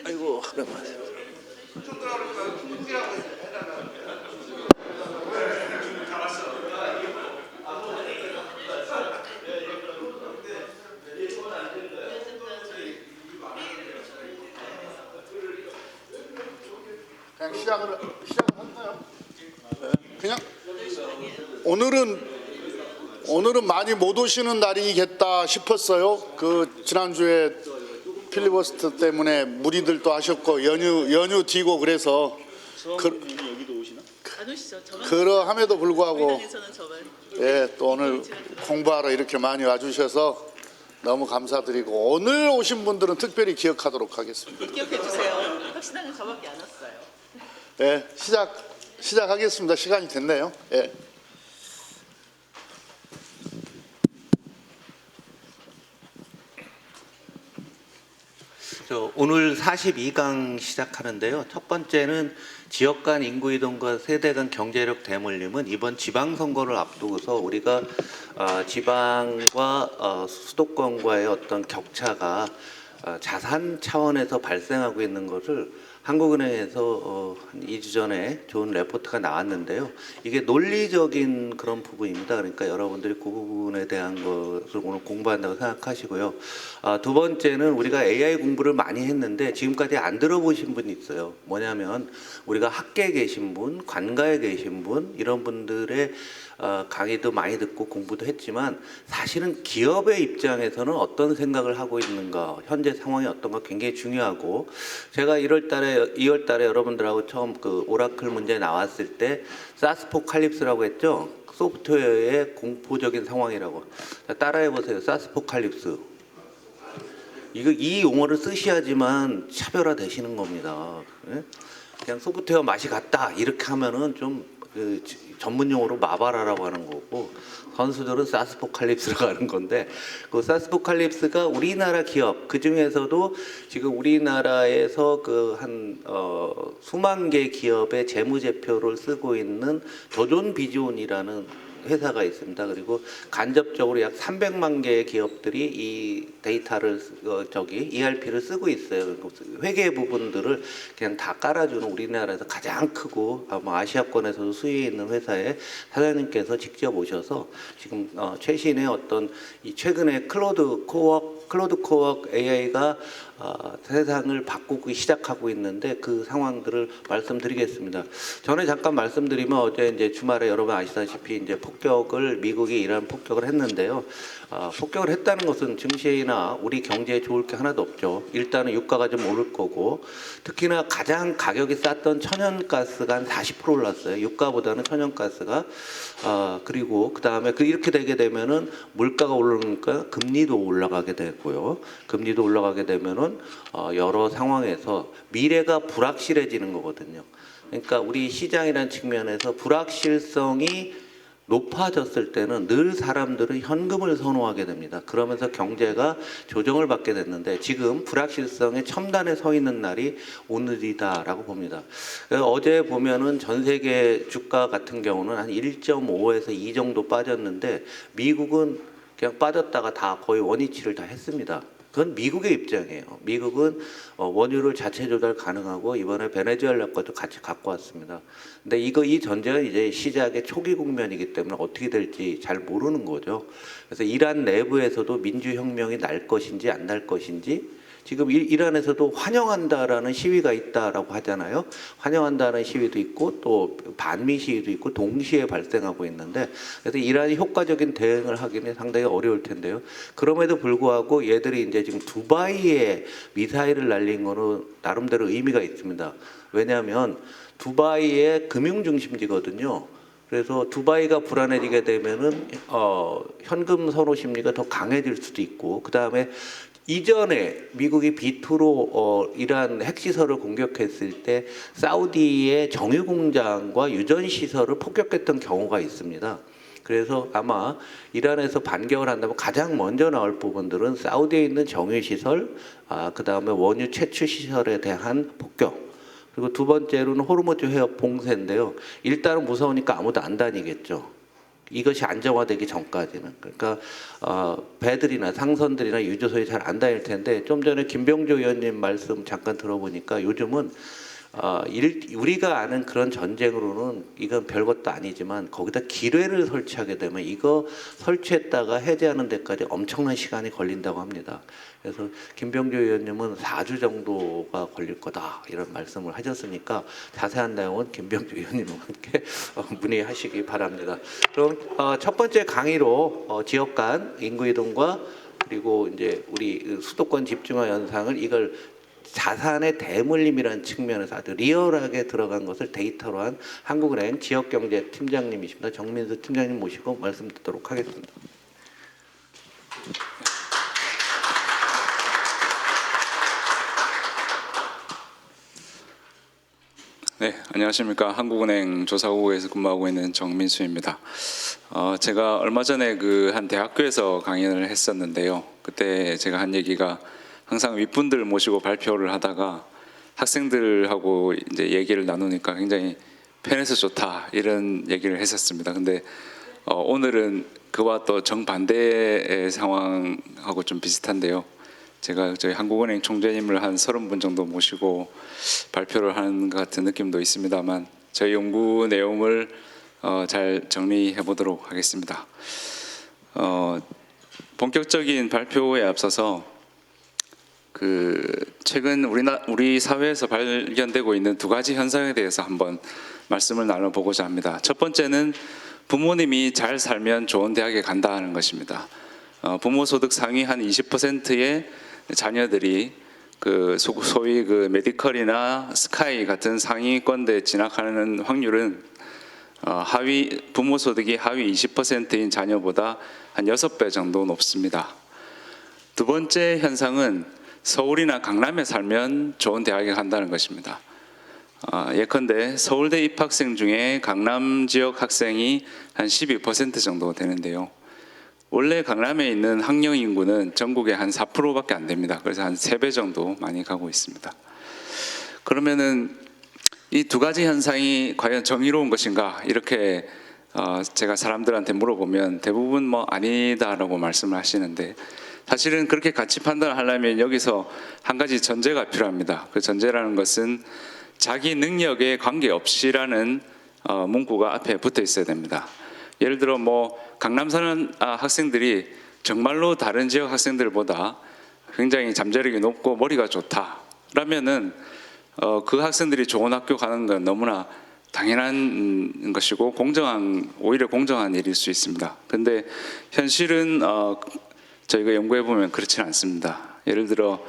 아이고 오랜만에. 그냥 시작을 할까요? 그냥 오늘은 많이 못 오시는 날이겠다 싶었어요. 그 지난주에 필리버스터 때문에 무리들도 하셨고 연휴 뒤고 그래서 여기도 오시나? 안 오시죠? 저만 그러함에도 불구하고 당에서는 저만. 예, 또 오늘 공부하러 이렇게 많이 와주셔서 너무 감사드리고 오늘 오신 분들은 특별히 기억하도록 하겠습니다. 기억해 주세요. 혁신당은 저밖에 안 왔어요. 예, 시작하겠습니다. 시간이 됐네요. 예. 오늘 42강 시작하는데요. 첫 번째는 지역 간 인구 이동과 세대 간 경제력 대물림은 이번 지방선거를 앞두고서 우리가 지방과 수도권과의 어떤 격차가 자산 차원에서 발생하고 있는 것을 한국은행에서 한 2주 전에 좋은 레포트가 나왔는데요. 이게 논리적인 그런 부분입니다. 그러니까 여러분들이 그 부분에 대한 것을 오늘 공부한다고 생각하시고요. 두 번째는 우리가 AI 공부를 많이 했는데 지금까지 안 들어보신 분이 있어요. 뭐냐면 우리가 학계에 계신 분, 관가에 계신 분 이런 분들의 강의도 많이 듣고 공부도 했지만 사실은 기업의 입장에서는 어떤 생각을 하고 있는가, 현재 상황이 어떤가 굉장히 중요하고, 제가 2월 달에 여러분들하고 처음 그 오라클 문제 나왔을 때 사스포칼립스라고 했죠. 소프트웨어의 공포적인 상황이라고. 자, 따라해 보세요. 사스포칼립스. 이 용어를 쓰셔야지만 차별화되시는 겁니다. 예? 그냥 소프트웨어 맛이 같다 이렇게 하면은 좀 전문 용어로 마바라라고 하는 거고, 선수들은 사스포칼립스라고 하는 건데, 그 사스포칼립스가 우리나라 기업, 그 중에서도 지금 우리나라에서 그 한 수만 개 기업의 재무제표를 쓰고 있는 조존비존이라는 회사가 있습니다. 그리고 간접적으로 약 300만 개의 기업들이 이 데이터를 ERP를 쓰고 있어요. 회계 부분들을 그냥 다 깔아주는 우리나라에서 가장 크고 아마 아시아권에서도 수위 있는 회사의 사장님께서 직접 오셔서 지금 최신의 어떤 이 최근에 클로드 코어 AI가 세상을 바꾸기 시작하고 있는데 그 상황들을 말씀드리겠습니다. 전에 잠깐 말씀드리면 어제 이제 주말에 여러분 아시다시피 이제 미국이 이란 폭격을 했는데요. 폭격을 했다는 것은 증시나 우리 경제에 좋을 게 하나도 없죠. 일단은 유가가 좀 오를 거고, 특히나 가장 가격이 쌌던 천연가스가 한 40% 올랐어요. 유가보다는 천연가스가. 그리고 그다음에 이렇게 되게 되면은 물가가 오르니까 금리도 올라가게 되고요. 금리도 올라가게 되면은 여러 상황에서 미래가 불확실해지는 거거든요. 그러니까 우리 시장이라는 측면에서 불확실성이 높아졌을 때는 늘 사람들은 현금을 선호하게 됩니다. 그러면서 경제가 조정을 받게 됐는데 지금 불확실성의 첨단에 서 있는 날이 오늘이다라고 봅니다. 어제 보면은 전 세계 주가 같은 경우는 한 1.5에서 2 정도 빠졌는데 미국은 그냥 빠졌다가 다 거의 원위치를 다 했습니다. 그건 미국의 입장이에요. 미국은 원유를 자체 조달 가능하고 이번에 베네수엘라 것도 같이 갖고 왔습니다. 근데 이 전쟁은 이제 시작의 초기 국면이기 때문에 어떻게 될지 잘 모르는 거죠. 그래서 이란 내부에서도 민주혁명이 날 것인지 안 날 것인지, 지금 이란에서도 환영한다라는 시위가 있다라고 하잖아요. 환영한다는 시위도 있고 또 반미 시위도 있고 동시에 발생하고 있는데, 그래서 이란이 효과적인 대응을 하기는 상당히 어려울 텐데요. 그럼에도 불구하고 얘들이 이제 지금 두바이에 미사일을 날린 거는 나름대로 의미가 있습니다. 왜냐하면 두바이의 금융 중심지거든요. 그래서 두바이가 불안해지게 되면은 현금 선호 심리가 더 강해질 수도 있고, 그 다음에 이전에 미국이 B2로 이란 핵시설을 공격했을 때 사우디의 정유공장과 유전시설을 폭격했던 경우가 있습니다. 그래서 아마 이란에서 반격을 한다면 가장 먼저 나올 부분들은 사우디에 있는 정유시설, 그 다음에 원유 채취시설에 대한 폭격, 그리고 두 번째로는 호르무즈 해협 봉쇄인데요. 일단은 무서우니까 아무도 안 다니겠죠. 이것이 안정화되기 전까지는. 그러니까 배들이나 상선들이나 유조선이 잘 안 다닐 텐데, 좀 전에 김병조 의원님 말씀 잠깐 들어보니까 요즘은 우리가 아는 그런 전쟁으로는 이건 별것도 아니지만 거기다 기뢰를 설치하게 되면 이거 설치했다가 해제하는 데까지 엄청난 시간이 걸린다고 합니다. 그래서 김병조 의원님은 4주 정도가 걸릴 거다 이런 말씀을 하셨으니까 자세한 내용은 김병조 의원님과 함께 문의하시기 바랍니다. 그럼 첫 번째 강의로 지역 간 인구 이동과 그리고 이제 우리 수도권 집중화 현상을 이걸 자산의 대물림이라는 측면에서 아주 리얼하게 들어간 것을 데이터로 한 한국은행 지역경제 팀장님이십니다. 정민수 팀장님 모시고 말씀 듣도록 하겠습니다. 네, 안녕하십니까. 한국은행 조사국에서 근무하고 있는 정민수입니다. 제가 얼마 전에 한 대학교에서 강연을 했었는데요. 그때 제가 한 얘기가 항상 윗분들 모시고 발표를 하다가 학생들하고 이제 얘기를 나누니까 굉장히 편해서 좋다 이런 얘기를 했었습니다. 근데 오늘은 그와 또 정반대의 상황하고 좀 비슷한데요. 제가 저희 한국은행 총재님을 한 30분 정도 모시고 발표를 하는 것 같은 느낌도 있습니다만 저희 연구 내용을 잘 정리해 보도록 하겠습니다. 본격적인 발표에 앞서서 최근 우리 사회에서 발견되고 있는 두 가지 현상에 대해서 한번 말씀을 나눠보고자 합니다. 첫 번째는 부모님이 잘 살면 좋은 대학에 간다는 것입니다. 부모 소득 상위 한 20%의 자녀들이 소위 메디컬이나 스카이 같은 상위권대에 진학하는 확률은 부모 소득이 하위 20%인 자녀보다 한 6배 정도 높습니다. 두 번째 현상은 서울이나 강남에 살면 좋은 대학에 간다는 것입니다. 예컨대 서울대 입학생 중에 강남 지역 학생이 한 12% 정도 되는데요. 원래 강남에 있는 학령 인구는 전국의 한 4%밖에 안 됩니다. 그래서 한 3배 정도 많이 가고 있습니다. 그러면은 이 두 가지 현상이 과연 정의로운 것인가? 이렇게 제가 사람들한테 물어보면 대부분 아니다라고 말씀을 하시는데 사실은 그렇게 가치 판단을 하려면 여기서 한 가지 전제가 필요합니다. 그 전제라는 것은 자기 능력에 관계없이라는 문구가 앞에 붙어 있어야 됩니다. 예를 들어 강남 사는 학생들이 정말로 다른 지역 학생들보다 굉장히 잠재력이 높고 머리가 좋다라면은 그 학생들이 좋은 학교 가는 건 너무나 당연한 것이고 오히려 공정한 일일 수 있습니다. 근데 현실은 저희가 연구해 보면 그렇지는 않습니다. 예를 들어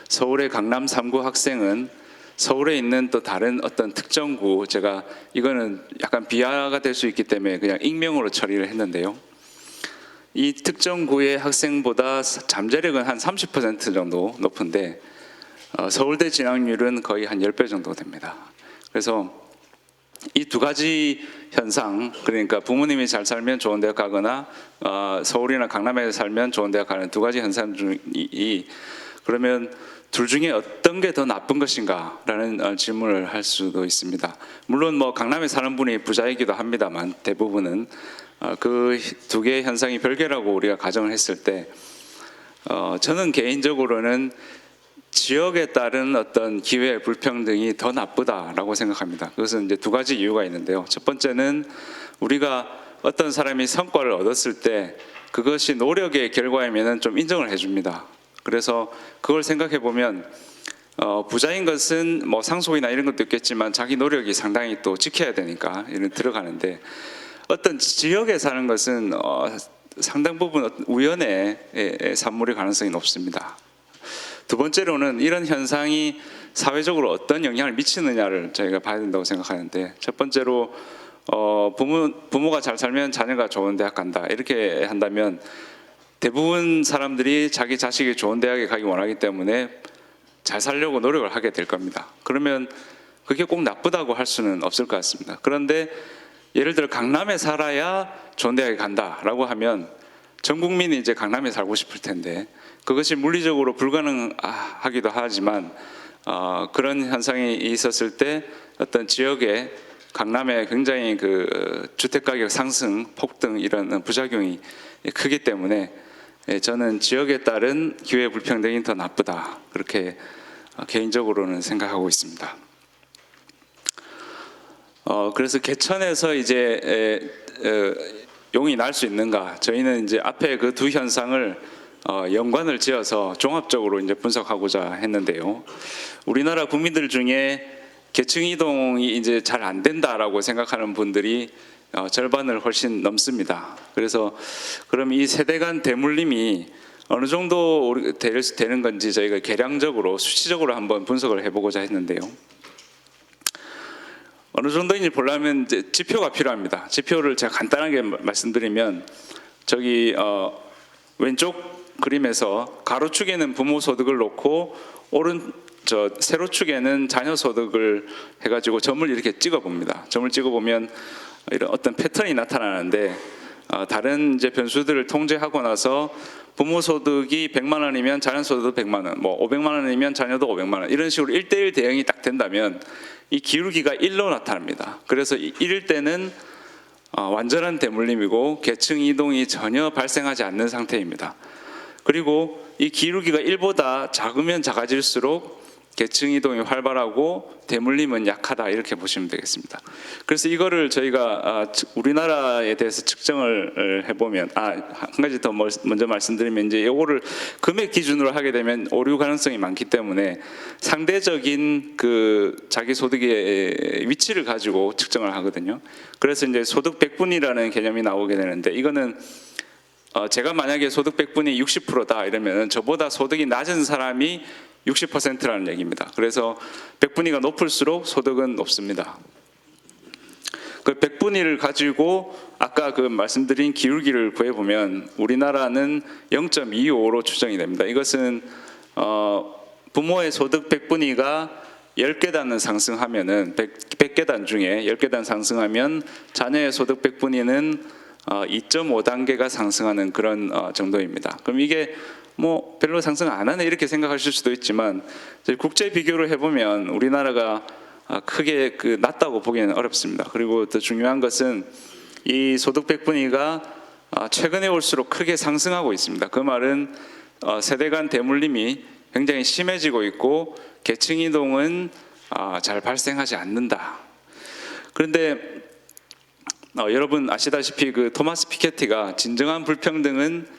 서울의 강남 3구 학생은 서울에 있는 또 다른 어떤 특정구, 제가 이거는 약간 비하가 될 수 있기 때문에 그냥 익명으로 처리를 했는데요. 이 특정구의 학생보다 잠재력은 한 30% 정도 높은데 서울대 진학률은 거의 한 10배 정도 됩니다. 그래서 이 두 가지 현상, 그러니까 부모님이 잘 살면 좋은 대학 가거나 서울이나 강남에 살면 좋은 대학 가는 두 가지 현상 중이 그러면 둘 중에 어떤 게 더 나쁜 것인가라는 질문을 할 수도 있습니다. 물론 강남에 사는 분이 부자이기도 합니다만 대부분은 그 두 개의 현상이 별개라고 우리가 가정을 했을 때 저는 개인적으로는 지역에 따른 어떤 기회 불평등이 더 나쁘다라고 생각합니다. 그것은 이제 두 가지 이유가 있는데요. 첫 번째는 우리가 어떤 사람이 성과를 얻었을 때 그것이 노력의 결과이면은 좀 인정을 해줍니다. 그래서 그걸 생각해 보면 부자인 것은 상속이나 이런 것도 있겠지만 자기 노력이 상당히 또 지켜야 되니까 이런 들어가는데 어떤 지역에 사는 것은 상당 부분 우연의 산물일 가능성이 높습니다. 두 번째로는 이런 현상이 사회적으로 어떤 영향을 미치느냐를 저희가 봐야 된다고 생각하는데 첫 번째로 부모가 잘 살면 자녀가 좋은 대학 간다 이렇게 한다면 대부분 사람들이 자기 자식이 좋은 대학에 가기 원하기 때문에 잘 살려고 노력을 하게 될 겁니다. 그러면 그게 꼭 나쁘다고 할 수는 없을 것 같습니다. 그런데 예를 들어 강남에 살아야 좋은 대학에 간다라고 하면 전 국민이 이제 강남에 살고 싶을 텐데 그것이 물리적으로 불가능하기도 하지만 그런 현상이 있었을 때 어떤 지역에 강남에 굉장히 주택 가격 상승, 폭등 이런 부작용이 크기 때문에 저는 지역에 따른 기회 불평등이 더 나쁘다 그렇게 개인적으로는 생각하고 있습니다. 그래서 개천에서 이제 용이 날 수 있는가? 저희는 이제 앞에 그 두 현상을 연관을 지어서 종합적으로 이제 분석하고자 했는데요. 우리나라 국민들 중에 계층 이동이 이제 잘 안 된다라고 생각하는 분들이 절반을 훨씬 넘습니다. 그래서 그럼 이 세대 간 대물림이 어느 정도 되는 건지 저희가 계량적으로 수치적으로 한번 분석을 해보고자 했는데요. 어느 정도인지 보려면 이제 지표가 필요합니다. 지표를 제가 간단하게 말씀드리면 저기 왼쪽 그림에서 가로축에는 부모 소득을 놓고 세로축에는 자녀 소득을 해가지고 점을 이렇게 찍어봅니다. 점을 찍어보면 이런 어떤 패턴이 나타나는데 다른 이제 변수들을 통제하고 나서 부모 소득이 100만 원이면 자녀 소득도 100만 원, 뭐 500만 원이면 자녀도 500만 원 이런 식으로 1대1 대응이 딱 된다면 이 기울기가 1로 나타납니다. 그래서 이럴 때는 완전한 대물림이고 계층 이동이 전혀 발생하지 않는 상태입니다. 그리고 이 기울기가 1보다 작으면 작아질수록 계층 이동이 활발하고 대물림은 약하다 이렇게 보시면 되겠습니다. 그래서 이거를 저희가 우리나라에 대해서 측정을 해보면 한 가지 더 먼저 말씀드리면 이제 이거를 금액 기준으로 하게 되면 오류 가능성이 많기 때문에 상대적인 그 자기 소득의 위치를 가지고 측정을 하거든요. 그래서 이제 소득 백분위라는 개념이 나오게 되는데 이거는 제가 만약에 소득 백분위 60%다 이러면 저보다 소득이 낮은 사람이 60%라는 얘기입니다. 그래서 백분위가 높을수록 소득은 높습니다. 그 백분위를 가지고 아까 그 말씀드린 기울기를 구해보면 우리나라는 0.25로 추정이 됩니다. 이것은 부모의 소득 백분위가 10계단은 상승하면은 100계단 중에 10계단 상승하면 자녀의 소득 백분위는 2.5단계가 상승하는 그런 정도입니다. 그럼 이게 뭐 별로 상승 안 하네 이렇게 생각하실 수도 있지만 국제 비교를 해보면 우리나라가 크게 낮다고 보기는 어렵습니다. 그리고 더 중요한 것은 이 소득 백분위가 최근에 올수록 크게 상승하고 있습니다. 그 말은 세대 간 대물림이 굉장히 심해지고 있고 계층 이동은 잘 발생하지 않는다. 그런데 여러분 아시다시피 그 토마스 피케티가 진정한 불평등은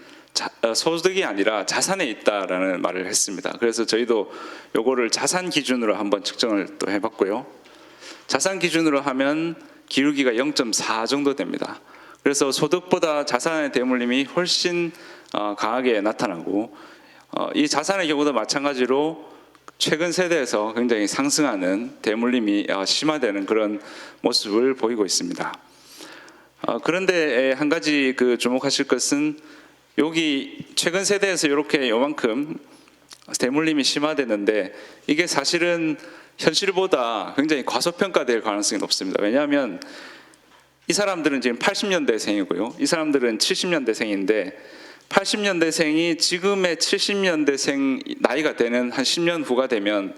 소득이 아니라 자산에 있다라는 말을 했습니다. 그래서 저희도 요거를 자산 기준으로 한번 측정을 또 해봤고요. 자산 기준으로 하면 기울기가 0.4 정도 됩니다. 그래서 소득보다 자산의 대물림이 훨씬 강하게 나타나고 이 자산의 경우도 마찬가지로 최근 세대에서 굉장히 상승하는 대물림이 심화되는 그런 모습을 보이고 있습니다. 그런데 한 가지 주목하실 것은 여기 최근 세대에서 이렇게 요만큼 대물림이 심화되는데 이게 사실은 현실보다 굉장히 과소평가될 가능성이 높습니다. 왜냐하면 이 사람들은 지금 80년대생이고요. 이 사람들은 70년대생인데 80년대생이 지금의 70년대생 나이가 되는 한 10년 후가 되면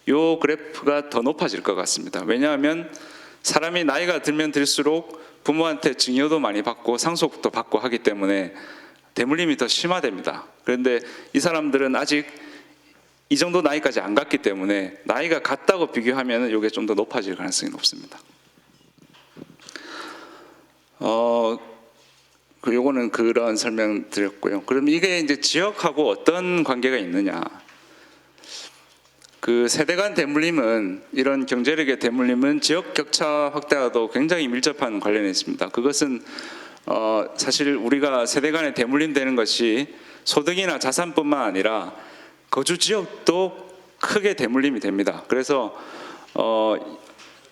이 그래프가 더 높아질 것 같습니다. 왜냐하면 사람이 나이가 들면 들수록 부모한테 증여도 많이 받고 상속도 받고 하기 때문에 대물림이 더 심화됩니다. 그런데 이 사람들은 아직 이 정도 나이까지 안 갔기 때문에 나이가 같다고 비교하면 이게 좀 더 높아질 가능성이 높습니다. 요거는 그런 설명 드렸고요. 그럼 이게 이제 지역하고 어떤 관계가 있느냐? 그 세대 간 대물림은 이런 경제력의 대물림은 지역 격차 확대와도 굉장히 밀접한 관련이 있습니다. 그것은 사실 우리가 세대 간에 대물림되는 것이 소득이나 자산뿐만 아니라 거주 지역도 크게 대물림이 됩니다. 그래서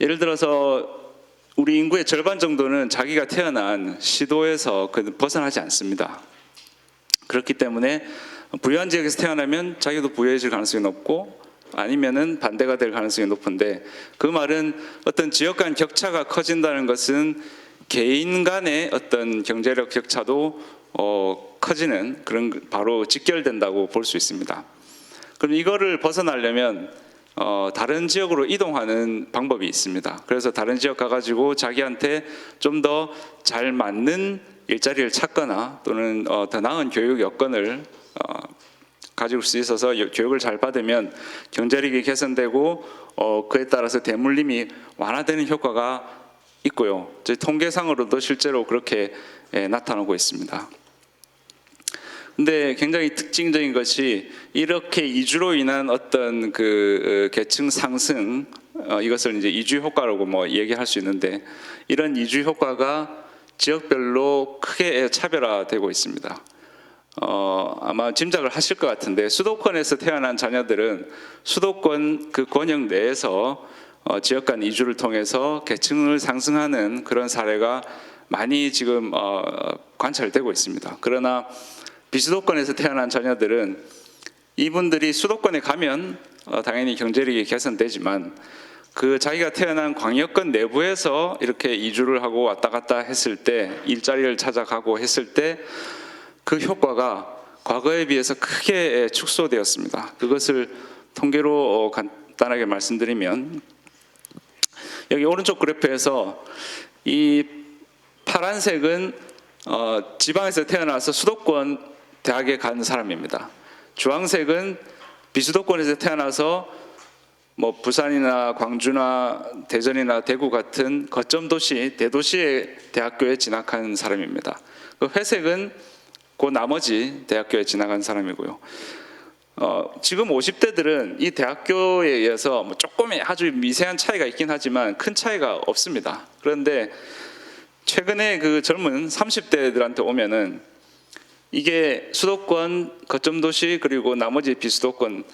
예를 들어서 우리 인구의 절반 정도는 자기가 태어난 시도에서 벗어나지 않습니다. 그렇기 때문에 부유한 지역에서 태어나면 자기도 부유해질 가능성이 높고 아니면은 반대가 될 가능성이 높은데 그 말은 어떤 지역 간 격차가 커진다는 것은 개인 간의 어떤 경제력 격차도 커지는 그런 바로 직결된다고 볼 수 있습니다. 그럼 이거를 벗어나려면 다른 지역으로 이동하는 방법이 있습니다. 그래서 다른 지역 가가지고 자기한테 좀 더 잘 맞는 일자리를 찾거나 또는 더 나은 교육 여건을 가질 수 있어서 교육을 잘 받으면 경제력이 개선되고 그에 따라서 대물림이 완화되는 효과가 있고요. 저희 통계상으로도 실제로 그렇게 나타나고 있습니다. 근데 굉장히 특징적인 것이 이렇게 이주로 인한 어떤 그 계층 상승 이것을 이제 이주 효과라고 뭐 얘기할 수 있는데 이런 이주 효과가 지역별로 크게 차별화되고 있습니다. 아마 짐작을 하실 것 같은데 수도권에서 태어난 자녀들은 수도권 그 권역 내에서 지역 간 이주를 통해서 계층을 상승하는 그런 사례가 많이 지금 관찰되고 있습니다. 그러나 비수도권에서 태어난 자녀들은 이분들이 수도권에 가면 당연히 경제력이 개선되지만 그 자기가 태어난 광역권 내부에서 이렇게 이주를 하고 왔다 갔다 했을 때 일자리를 찾아가고 했을 때 그 효과가 과거에 비해서 크게 축소되었습니다. 그것을 통계로 간단하게 말씀드리면 여기 오른쪽 그래프에서 이 파란색은 지방에서 태어나서 수도권 대학에 간 사람입니다. 주황색은 비수도권에서 태어나서 뭐 부산이나 광주나 대전이나 대구 같은 거점 도시, 대도시의 대학교에 진학한 사람입니다. 그 회색은 그 나머지 대학교에 진학한 사람이고요. 지금 50대들은 이 대학교에 의해서 뭐 조금의 아주 미세한 차이가 있긴 하지만 큰 차이가 없습니다. 그런데 최근에 그 젊은 30대들한테 오면은 이게 수도권, 거점 도시 그리고 나머지 비수도권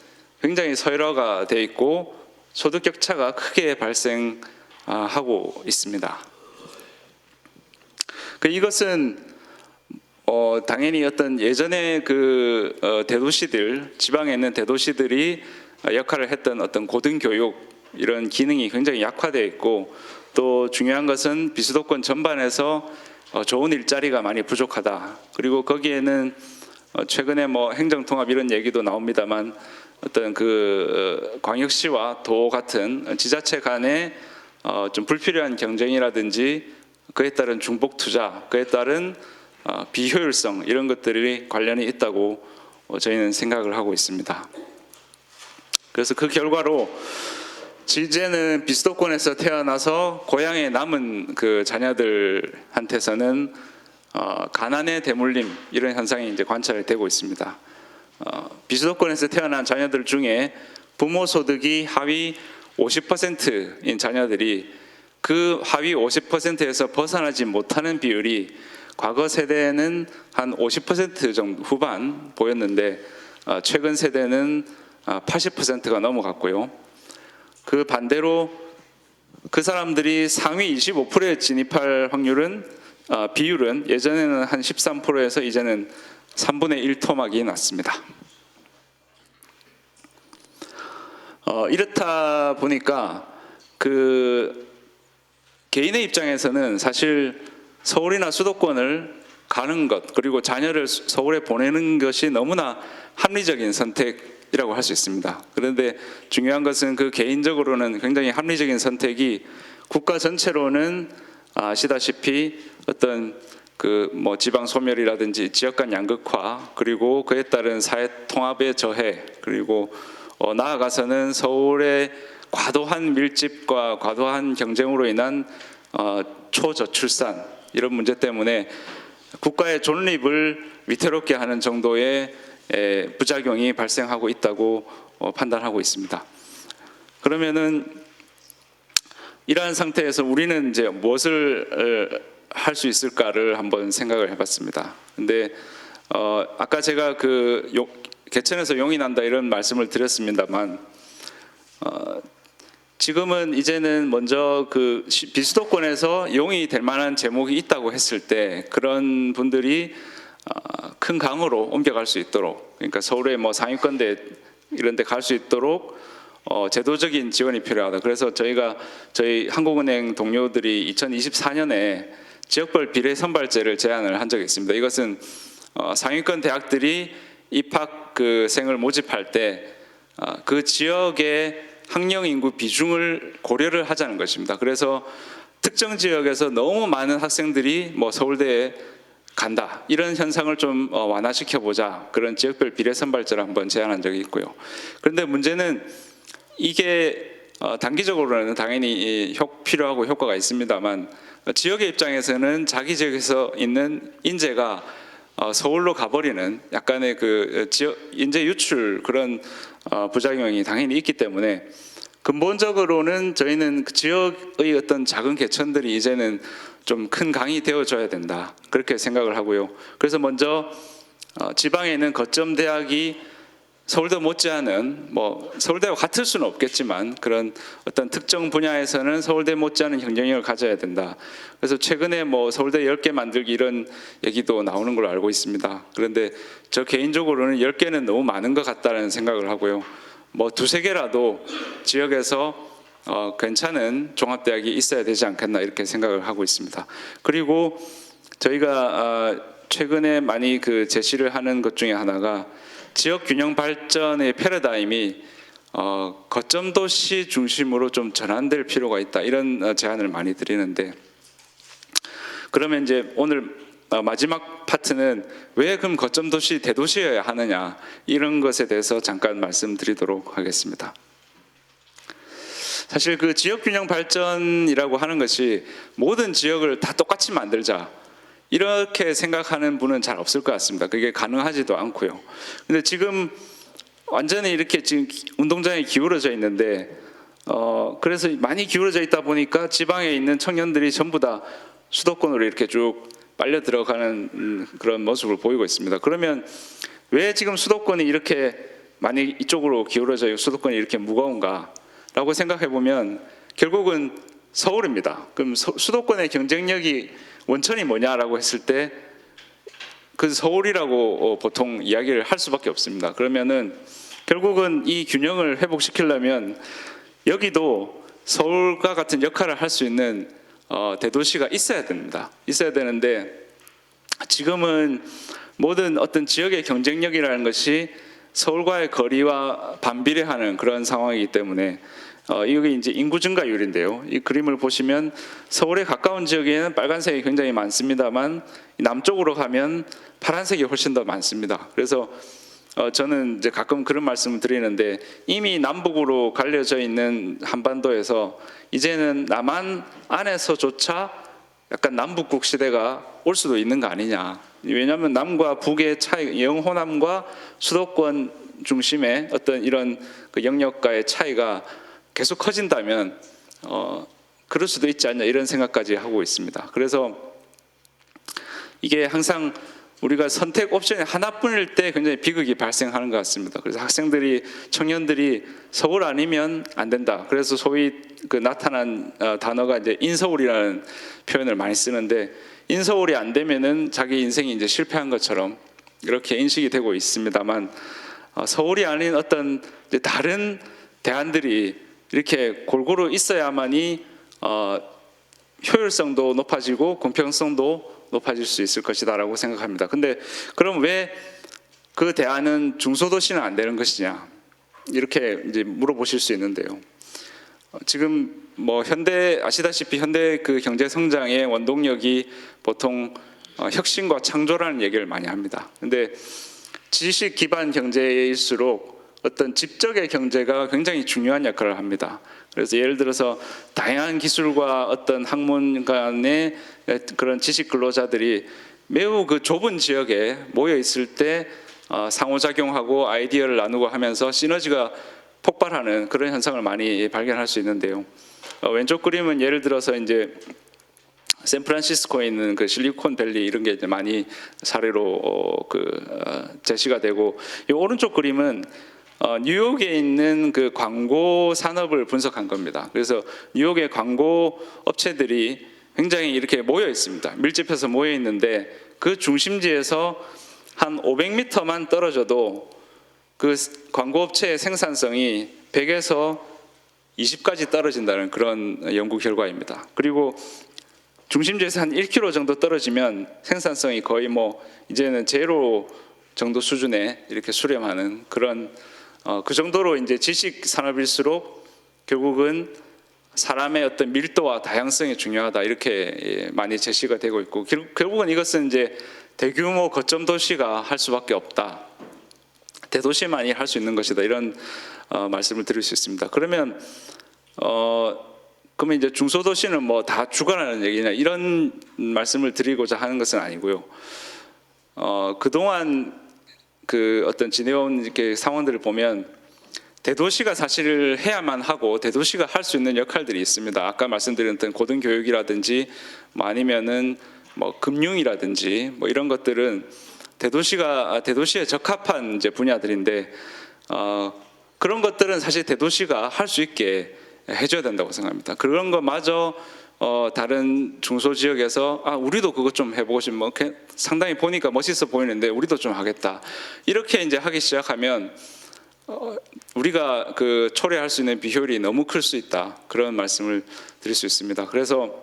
굉장히 서열화가 돼 있고 소득 격차가 크게 발생하고 있습니다. 이것은 당연히 어떤 예전에 그 대도시들, 지방에 있는 대도시들이 역할을 했던 어떤 고등교육 이런 기능이 굉장히 약화되어 있고, 또 중요한 것은 비수도권 전반에서 좋은 일자리가 많이 부족하다. 그리고 거기에는 최근에 뭐 행정통합 이런 얘기도 나옵니다만 어떤 그 광역시와 도 같은 지자체 간의 좀 불필요한 경쟁이라든지 그에 따른 중복 투자, 그에 따른 비효율성 이런 것들이 관련이 있다고 저희는 생각을 하고 있습니다. 그래서 그 결과로 이제는 비수도권에서 태어나서 고향에 남은 그 자녀들한테서는 가난의 대물림 이런 현상이 이제 관찰이 되고 있습니다. 비수도권에서 태어난 자녀들 중에 부모 소득이 하위 50%인 자녀들이 그 하위 50%에서 벗어나지 못하는 비율이 과거 세대는 한 50% 정도 후반 보였는데 최근 세대는 80%가 넘어갔고요. 그 반대로 그 사람들이 상위 25%에 진입할 확률은 비율은 예전에는 한 13%에서 이제는 3분의 1 토막이 났습니다. 이렇다 보니까 그 개인의 입장에서는 사실 서울이나 수도권을 가는 것 그리고 자녀를 서울에 보내는 것이 너무나 합리적인 선택이라고 할 수 있습니다. 그런데 중요한 것은 그 개인적으로는 굉장히 합리적인 선택이 국가 전체로는 아시다시피 어떤 그 뭐 지방 소멸이라든지 지역 간 양극화 그리고 그에 따른 사회 통합의 저해 그리고 나아가서는 서울의 과도한 밀집과 과도한 경쟁으로 인한 초저출산 이런 문제 때문에 국가의 존립을 위태롭게 하는 정도의 부작용이 발생하고 있다고 판단하고 있습니다. 그러면은 이러한 상태에서 우리는 이제 무엇을 할 수 있을까를 한번 생각을 해봤습니다. 근데 아까 제가 그 개천에서 용이 난다 이런 말씀을 드렸습니다만 지금은 이제는 먼저 그 비수도권에서 용이 될 만한 제목이 있다고 했을 때 그런 분들이 큰 강으로 옮겨갈 수 있도록, 그러니까 서울의 뭐 상위권대 이런 데 갈 수 있도록 제도적인 지원이 필요하다. 그래서 저희 한국은행 동료들이 2024년에 지역별 비례 선발제를 제안을 한 적이 있습니다. 이것은 상위권 대학들이 입학 그 생을 모집할 때 그 지역의 학령 인구 비중을 고려를 하자는 것입니다. 그래서 특정 지역에서 너무 많은 학생들이 뭐 서울대에 간다 이런 현상을 좀 완화시켜 보자, 그런 지역별 비례 선발제를 한번 제안한 적이 있고요. 그런데 문제는 이게 단기적으로는 당연히 필요하고 효과가 있습니다만 지역의 입장에서는 자기 지역에서 있는 인재가 서울로 가버리는 약간의 그 지역 인재 유출 그런 부작용이 당연히 있기 때문에 근본적으로는 저희는 그 지역의 어떤 작은 개천들이 이제는 좀 큰 강이 되어줘야 된다 그렇게 생각을 하고요. 그래서 먼저 지방에 있는 거점 대학이 서울대 못지않은 뭐 서울대와 같을 수는 없겠지만 그런 어떤 특정 분야에서는 서울대 못지않은 경쟁력을 가져야 된다. 그래서 최근에 뭐 서울대 10개 만들기 이런 얘기도 나오는 걸로 알고 있습니다. 그런데 저 개인적으로는 10개는 너무 많은 것 같다는 생각을 하고요. 뭐 2-3개라도 지역에서 괜찮은 종합대학이 있어야 되지 않겠나 이렇게 생각을 하고 있습니다. 그리고 저희가 최근에 많이 그 제시를 하는 것 중에 하나가 지역 균형 발전의 패러다임이 거점 도시 중심으로 좀 전환될 필요가 있다, 이런 제안을 많이 드리는데, 그러면 이제 오늘 마지막 파트는 왜 그럼 거점 도시 대도시여야 하느냐, 이런 것에 대해서 잠깐 말씀드리도록 하겠습니다. 사실 그 지역 균형 발전이라고 하는 것이 모든 지역을 다 똑같이 만들자, 이렇게 생각하는 분은 잘 없을 것 같습니다. 그게 가능하지도 않고요. 근데 지금 완전히 이렇게 지금 운동장이 기울어져 있는데, 그래서 많이 기울어져 있다 보니까 지방에 있는 청년들이 전부 다 수도권으로 이렇게 쭉 빨려 들어가는 그런 모습을 보이고 있습니다. 그러면 왜 지금 수도권이 이렇게 많이 이쪽으로 기울어져 있고 수도권이 이렇게 무거운가라고 생각해 보면 결국은 서울입니다. 그럼 수도권의 경쟁력이 원천이 뭐냐라고 했을 때 그 서울이라고 보통 이야기를 할 수밖에 없습니다. 그러면은 결국은 이 균형을 회복시키려면 여기도 서울과 같은 역할을 할 수 있는 대도시가 있어야 됩니다. 있어야 되는데 지금은 모든 어떤 지역의 경쟁력이라는 것이 서울과의 거리와 반비례하는 그런 상황이기 때문에 이게 이제 인구 증가율인데요. 이 그림을 보시면 서울에 가까운 지역에는 빨간색이 굉장히 많습니다만 남쪽으로 가면 파란색이 훨씬 더 많습니다. 그래서 저는 이제 가끔 그런 말씀을 드리는데, 이미 남북으로 갈려져 있는 한반도에서 이제는 남한 안에서조차 약간 남북국 시대가 올 수도 있는 거 아니냐. 왜냐하면 남과 북의 차이, 영호남과 수도권 중심의 어떤 이런 그 영역과의 차이가 계속 커진다면 그럴 수도 있지 않냐, 이런 생각까지 하고 있습니다. 그래서 이게 항상 우리가 선택 옵션이 하나뿐일 때 굉장히 비극이 발생하는 것 같습니다. 그래서 학생들이, 청년들이 서울 아니면 안 된다. 그래서 소위 그 나타난 단어가 이제 인서울이라는 표현을 많이 쓰는데, 인서울이 안 되면은 자기 인생이 이제 실패한 것처럼 이렇게 인식이 되고 있습니다만, 서울이 아닌 어떤 이제 다른 대안들이 이렇게 골고루 있어야만이 효율성도 높아지고 공평성도 높아질 수 있을 것이다라고 생각합니다. 근데 그럼 왜 그 대안은 중소도시는 안 되는 것이냐, 이렇게 이제 물어보실 수 있는데요. 지금 뭐 현대, 아시다시피 현대 그 경제 성장의 원동력이 보통 혁신과 창조라는 얘기를 많이 합니다. 근데 지식 기반 경제일수록 어떤 집적의 경제가 굉장히 중요한 역할을 합니다. 그래서 예를 들어서 다양한 기술과 어떤 학문 간의 그런 지식 근로자들이 매우 그 좁은 지역에 모여 있을 때 상호작용하고 아이디어를 나누고 하면서 시너지가 폭발하는 그런 현상을 많이 발견할 수 있는데요. 왼쪽 그림은 예를 들어서 이제 샌프란시스코에 있는 그 실리콘밸리, 이런 게 이제 많이 사례로 제시가 되고, 이 오른쪽 그림은 뉴욕에 있는 그 광고 산업을 분석한 겁니다. 그래서 뉴욕의 광고 업체들이 굉장히 이렇게 모여 있습니다. 밀집해서 모여 있는데 그 중심지에서 한 500m만 떨어져도 그 광고 업체의 생산성이 100에서 20까지 떨어진다는 그런 연구 결과입니다. 그리고 중심지에서 한 1km 정도 떨어지면 생산성이 거의 뭐 이제는 제로 정도 수준에 이렇게 수렴하는 그런 그 정도로 이제 지식 산업일수록 결국은 사람의 어떤 밀도와 다양성이 중요하다, 이렇게 많이 제시가 되고 있고, 결국은 이것은 이제 대규모 거점 도시가 할 수밖에 없다, 대도시만이 할 수 있는 것이다, 이런 말씀을 드릴 수 있습니다. 그러면 그러면 이제 중소도시는 뭐 다 죽어라는 얘기냐, 이런 말씀을 드리고자 하는 것은 아니고요. 그동안 그 어떤 지내온 이렇게 상황들을 보면 대도시가 사실 해야만 하고 대도시가 할 수 있는 역할들이 있습니다. 아까 말씀드렸던 고등교육이라든지 뭐 아니면은 뭐 금융이라든지 뭐 이런 것들은 대도시에 적합한 이제 분야들인데 그런 것들은 사실 대도시가 할 수 있게 해줘야 된다고 생각합니다. 그런 것마저 다른 중소지역에서 우리도 그것 좀 해보고 싶으면 뭐 상당히 보니까 멋있어 보이는데 우리도 좀 하겠다, 이렇게 이제 하기 시작하면 우리가 그 초래할 수 있는 비효율이 너무 클 수 있다, 그런 말씀을 드릴 수 있습니다. 그래서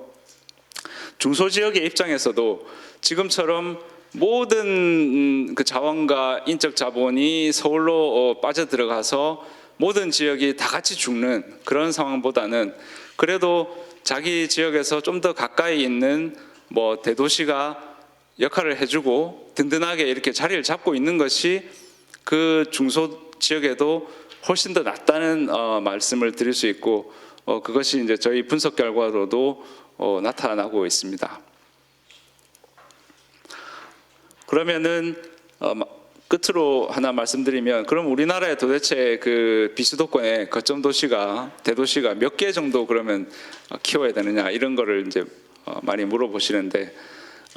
중소지역의 입장에서도 지금처럼 모든 그 자원과 인적 자본이 서울로 빠져들어가서 모든 지역이 다 같이 죽는 그런 상황보다는 그래도 자기 지역에서 좀 더 가까이 있는 뭐 대도시가 역할을 해주고 든든하게 이렇게 자리를 잡고 있는 것이 그 중소 지역에도 훨씬 더 낫다는 말씀을 드릴 수 있고 그것이 이제 저희 분석 결과로도 나타나고 있습니다. 그러면은 끝으로 하나 말씀드리면 그럼 우리나라에 도대체 그 비수도권의 거점 도시가 대도시가 몇 개 정도 그러면 키워야 되느냐 이런 거를 이제 많이 물어보시는데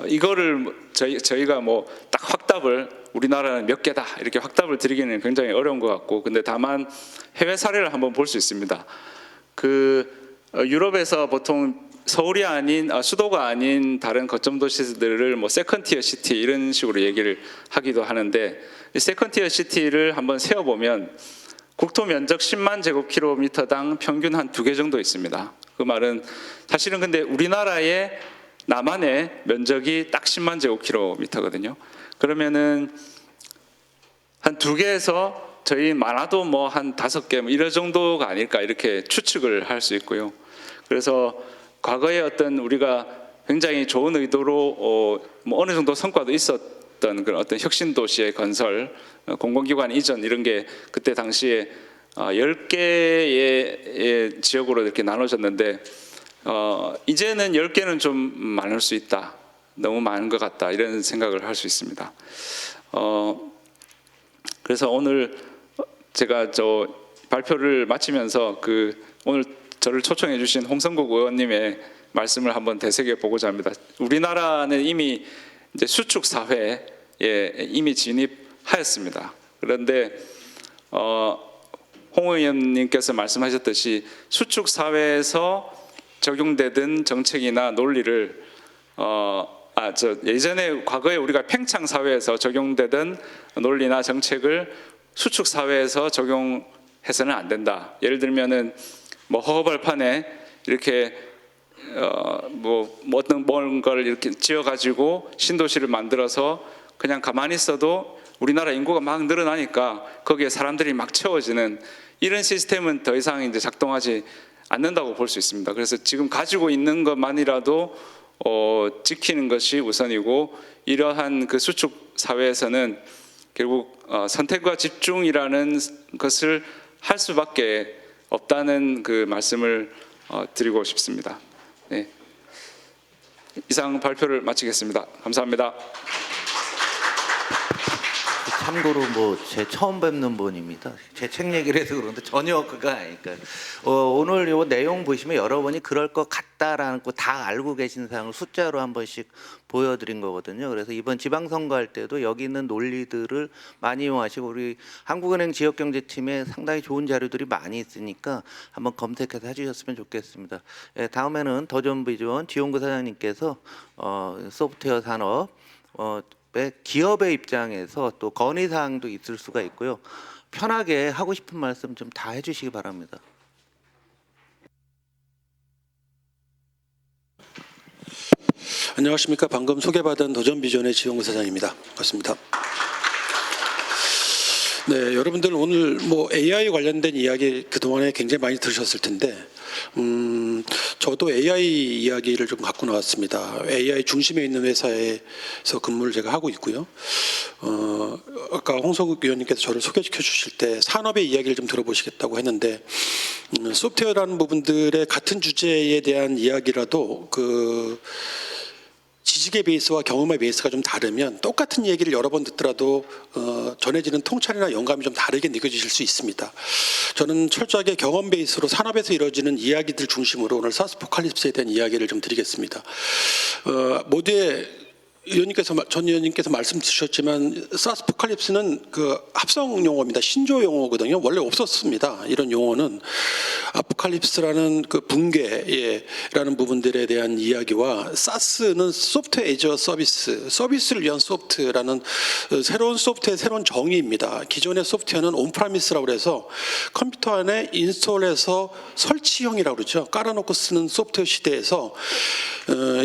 이거를 저희가 뭐 딱 확답을 우리나라는 몇 개다 이렇게 확답을 드리기는 굉장히 어려운 것 같고 근데 다만 해외 사례를 한번 볼 수 있습니다. 그 유럽에서 보통 서울이 아닌 수도가 아닌 다른 거점 도시들을 뭐 세컨티어 시티 이런 식으로 얘기를 하기도 하는데 이 세컨티어 시티를 한번 세어보면 국토 면적 10만 제곱킬로미터당 평균 한 2개 정도 있습니다. 그 말은 사실은 근데 우리나라의 남한의 면적이 딱 10만 제곱킬로미터거든요. 그러면은 한 2개에서 저희 많아도 뭐 한 5개 뭐 이런 정도가 아닐까 이렇게 추측을 할 수 있고요. 그래서 과거에 어떤 우리가 굉장히 좋은 의도로 뭐 어느 정도 성과도 있었던 그런 어떤 혁신 도시의 건설, 공공기관 이전 이런 게 그때 당시에 10개의 지역으로 이렇게 나눠졌는데 이제는 10개는 좀 많을 수 있다. 너무 많은 것 같다. 이런 생각을 할 수 있습니다. 그래서 오늘 제가 저 발표를 마치면서 오늘 저를 초청해 주신 홍성국 의원님의 말씀을 한번 되새겨 보고자 합니다. 우리나라는 이미 이제 수축 사회에 이미 진입하였습니다. 그런데 홍 의원님께서 말씀하셨듯이 수축 사회에서 적용되던 정책이나 논리를 예전에 과거에 우리가 팽창 사회에서 적용되던 논리나 정책을 수축 사회에서 적용해서는 안 된다. 예를 들면은 뭐 허허벌판에 이렇게 뭐 어떤 뭔가를 이렇게 지어가지고 신도시를 만들어서 그냥 가만히 있어도 우리나라 인구가 막 늘어나니까 거기에 사람들이 막 채워지는 이런 시스템은 더 이상 이제 작동하지 않는다고 볼 수 있습니다. 그래서 지금 가지고 있는 것만이라도 지키는 것이 우선이고 이러한 그 수축 사회에서는 결국 선택과 집중이라는 것을 할 수밖에 없다는 그 말씀을 드리고 싶습니다. 네. 이상 발표를 마치겠습니다. 감사합니다. 참고로 뭐 제 처음 뵙는 분입니다. 제 책 얘기를 해서 그러는데 전혀 그거 아니니까. 오늘 요 내용 보시면 여러분이 그럴 것 같다라는 거 다 알고 계신 사항을 숫자로 한 번씩 보여드린 거거든요. 그래서 이번 지방선거 할 때도 여기 있는 논리들을 많이 이용하시고 우리 한국은행 지역경제팀에 상당히 좋은 자료들이 많이 있으니까 한번 검색해서 해주셨으면 좋겠습니다. 다음에는 더존비전 지용구 사장님께서 소프트웨어 산업 기업의 입장에서 또 건의사항도 있을 수가 있고요. 편하게 하고 싶은 말씀 좀 다 해주시기 바랍니다. 안녕하십니까. 방금 소개받은 도전비전의 지용구 사장입니다. 반갑습니다. 네, 여러분들 오늘 뭐 AI 관련된 이야기 그동안에 굉장히 많이 들으셨을 텐데 저도 AI 이야기를 좀 갖고 나왔습니다. AI 중심에 있는 회사에서 근무를 제가 하고 있고요. 아까 홍성국 의원님께서 저를 소개시켜 주실 때 산업의 이야기를 좀 들어보시겠다고 했는데 소프트웨어라는 부분들의 같은 주제에 대한 이야기라도 지식의 베이스와 경험의 베이스가 좀 다르면 똑같은 얘기를 여러 번 듣더라도 전해지는 통찰이나 영감이 좀 다르게 느껴지실 수 있습니다. 저는 철저하게 경험 베이스로 산업에서 이루어지는 이야기들 중심으로 오늘 사스포칼립스에 대한 이야기를 좀 드리겠습니다. 모두의 전 의원님께서 말씀 주셨지만 사스포칼립스는 그 합성 용어입니다. 신조 용어거든요. 원래 없었습니다. 이런 용어는 아포칼립스라는 그 붕괴라는 부분들에 대한 이야기와 사스는 소프트웨어 에이저 서비스를 위한 소프트라는 새로운 소프트웨어의 새로운 정의입니다. 기존의 소프트웨어는 온프라미스라고 해서 컴퓨터 안에 인스톨해서 설치형이라고 그러죠. 깔아놓고 쓰는 소프트웨어 시대에서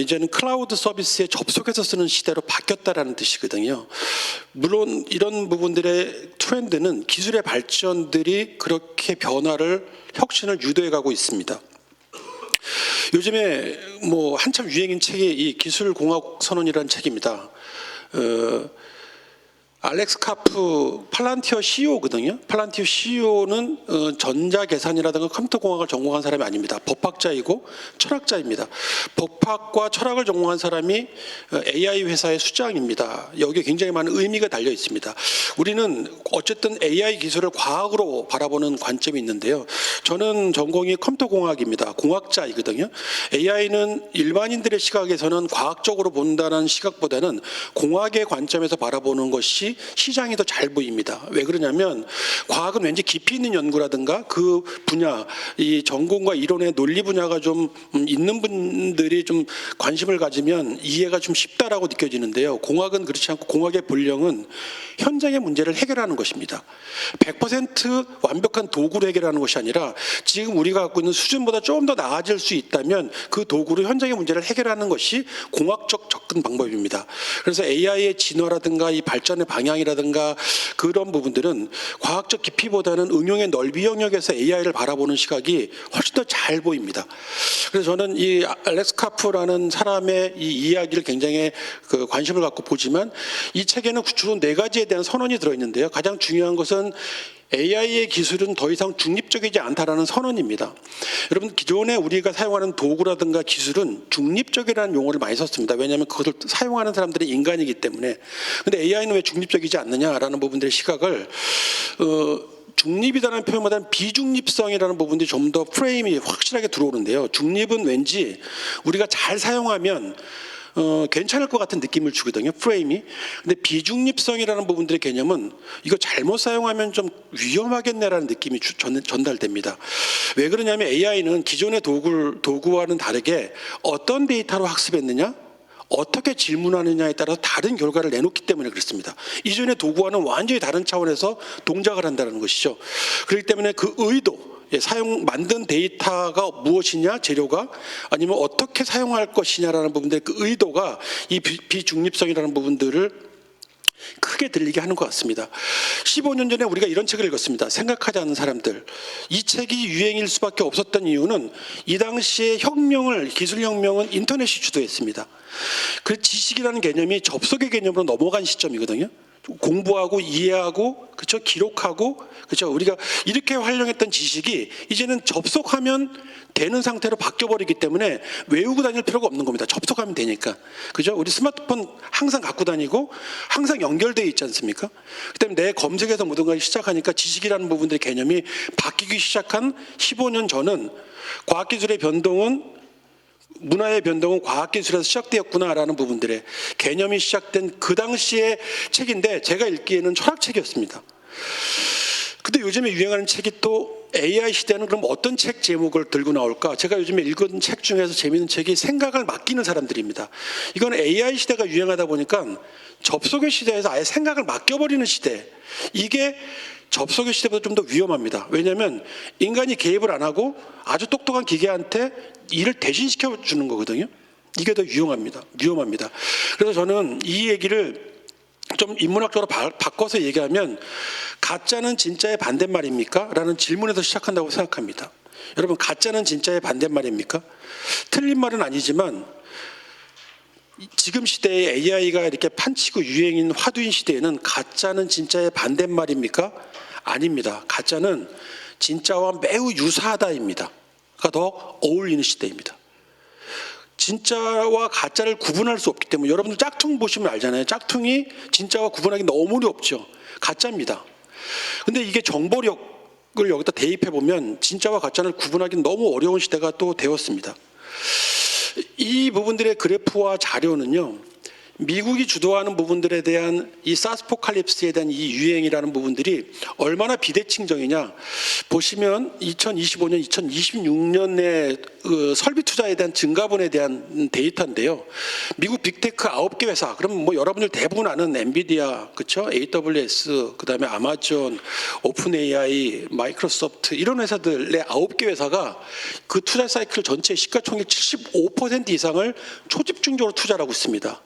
이제는 클라우드 서비스에 접속해서 쓰는 시대로 바뀌었다라는 뜻이거든요. 물론 이런 부분들의 트렌드는 기술의 발전들이 그렇게 변화를 혁신을 유도해가고 있습니다. 요즘에 뭐 한참 유행인 책이 이 기술공화국 선언이라는 책입니다. 알렉스 카프 팔란티어 CEO거든요. 팔란티어 CEO는 전자계산이라든가 컴퓨터공학을 전공한 사람이 아닙니다. 법학자이고 철학자입니다. 법학과 철학을 전공한 사람이 AI 회사의 수장입니다. 여기에 굉장히 많은 의미가 달려 있습니다. 우리는 어쨌든 AI 기술을 과학으로 바라보는 관점이 있는데요. 저는 전공이 컴퓨터공학입니다. 공학자이거든요. AI는 일반인들의 시각에서는 과학적으로 본다는 시각보다는 공학의 관점에서 바라보는 것이 시장이 더 잘 보입니다. 왜 그러냐면 과학은 왠지 깊이 있는 연구라든가 그 분야, 이 전공과 이론의 논리 분야가 좀 있는 분들이 좀 관심을 가지면 이해가 좀 쉽다라고 느껴지는데요. 공학은 그렇지 않고 공학의 본령은 현장의 문제를 해결하는 것입니다. 100% 완벽한 도구로 해결하는 것이 아니라 지금 우리가 갖고 있는 수준보다 조금 더 나아질 수 있다면 그 도구로 현장의 문제를 해결하는 것이 공학적 접근 방법입니다. 그래서 AI의 진화라든가 이 발전의 방향이라든가 그런 부분들은 과학적 깊이보다는 응용의 넓이 영역에서 AI를 바라보는 시각이 훨씬 더 잘 보입니다. 그래서 저는 이 알렉스 카프라는 사람의 이 이야기를 굉장히 관심을 갖고 보지만 이 책에는 주로 4가지에 대한 선언이 들어있는데요. 가장 중요한 것은 AI의 기술은 더 이상 중립적이지 않다라는 선언입니다. 여러분 기존에 우리가 사용하는 도구라든가 기술은 중립적이라는 용어를 많이 썼습니다. 왜냐하면 그것을 사용하는 사람들이 인간이기 때문에. 근데 AI는 왜 중립적이지 않느냐라는 부분들의 시각을 중립이라는 표현보다는 비중립성이라는 부분들이 좀 더 프레임이 확실하게 들어오는데요. 중립은 왠지 우리가 잘 사용하면 괜찮을 것 같은 느낌을 주거든요. 프레임이. 근데 비중립성이라는 부분들의 개념은 이거 잘못 사용하면 좀 위험하겠네라는 느낌이 전달됩니다. 왜 그러냐면 AI는 기존의 도구와는 다르게 어떤 데이터로 학습했느냐, 어떻게 질문하느냐에 따라서 다른 결과를 내놓기 때문에 그렇습니다. 이전의 도구와는 완전히 다른 차원에서 동작을 한다는 것이죠. 그렇기 때문에 그 의도, 만든 데이터가 무엇이냐, 재료가 아니면 어떻게 사용할 것이냐라는 부분들 그 의도가 이 비중립성이라는 부분들을 크게 들리게 하는 것 같습니다. 15년 전에 우리가 이런 책을 읽었습니다. 생각하지 않는 사람들. 이 책이 유행일 수밖에 없었던 이유는 이 당시에 기술혁명은 인터넷이 주도했습니다. 그 지식이라는 개념이 접속의 개념으로 넘어간 시점이거든요. 공부하고 이해하고 그렇죠? 기록하고 그렇죠? 우리가 이렇게 활용했던 지식이 이제는 접속하면 되는 상태로 바뀌어버리기 때문에 외우고 다닐 필요가 없는 겁니다. 접속하면 되니까. 그죠? 우리 스마트폰 항상 갖고 다니고 항상 연결되어 있지 않습니까? 그다음에 내 검색에서 모든 걸 시작하니까 지식이라는 부분들의 개념이 바뀌기 시작한 15년 전은 과학기술의 변동은 문화의 변동은 과학기술에서 시작되었구나라는 부분들의 개념이 시작된 그 당시의 책인데 제가 읽기에는 철학책이었습니다. 근데 요즘에 유행하는 책이 또 AI 시대는 그럼 어떤 책 제목을 들고 나올까? 제가 요즘에 읽은 책 중에서 재미있는 책이 생각을 맡기는 사람들입니다. 이건 AI 시대가 유행하다 보니까 접속의 시대에서 아예 생각을 맡겨버리는 시대. 이게 접속의 시대보다 좀 더 위험합니다. 왜냐하면 인간이 개입을 안 하고 아주 똑똑한 기계한테 일을 대신시켜 주는 거거든요. 이게 더 위험합니다. 그래서 저는 이 얘기를 좀 인문학적으로 바꿔서 얘기하면 가짜는 진짜의 반대말입니까? 라는 질문에서 시작한다고 생각합니다. 여러분 가짜는 진짜의 반대말입니까? 틀린 말은 아니지만 지금 시대에 AI가 이렇게 판치고 유행인 화두인 시대에는 가짜는 진짜의 반대말입니까? 아닙니다. 가짜는 진짜와 매우 유사하다입니다. 가 더 어울리는 시대입니다. 진짜와 가짜를 구분할 수 없기 때문에 여러분들 짝퉁 보시면 알잖아요. 짝퉁이 진짜와 구분하기 너무 어렵죠. 가짜입니다. 근데 이게 정보력을 여기다 대입해 보면 진짜와 가짜를 구분하기 너무 어려운 시대가 또 되었습니다. 이 부분들의 그래프와 자료는요. 미국이 주도하는 부분들에 대한 이 사스포칼립스에 대한 이 유행이라는 부분들이 얼마나 비대칭적이냐 보시면 2025년, 2026년의 설비 투자에 대한 증가분에 대한 데이터인데요. 미국 빅테크 9개 회사, 그럼 뭐 여러분들 대부분 아는 엔비디아, 그렇죠? AWS, 그다음에 아마존, 오픈 AI, 마이크로소프트 이런 회사들의 9개 회사가 그 투자 사이클 전체 시가총액 75% 이상을 초집중적으로 투자를 하고 있습니다.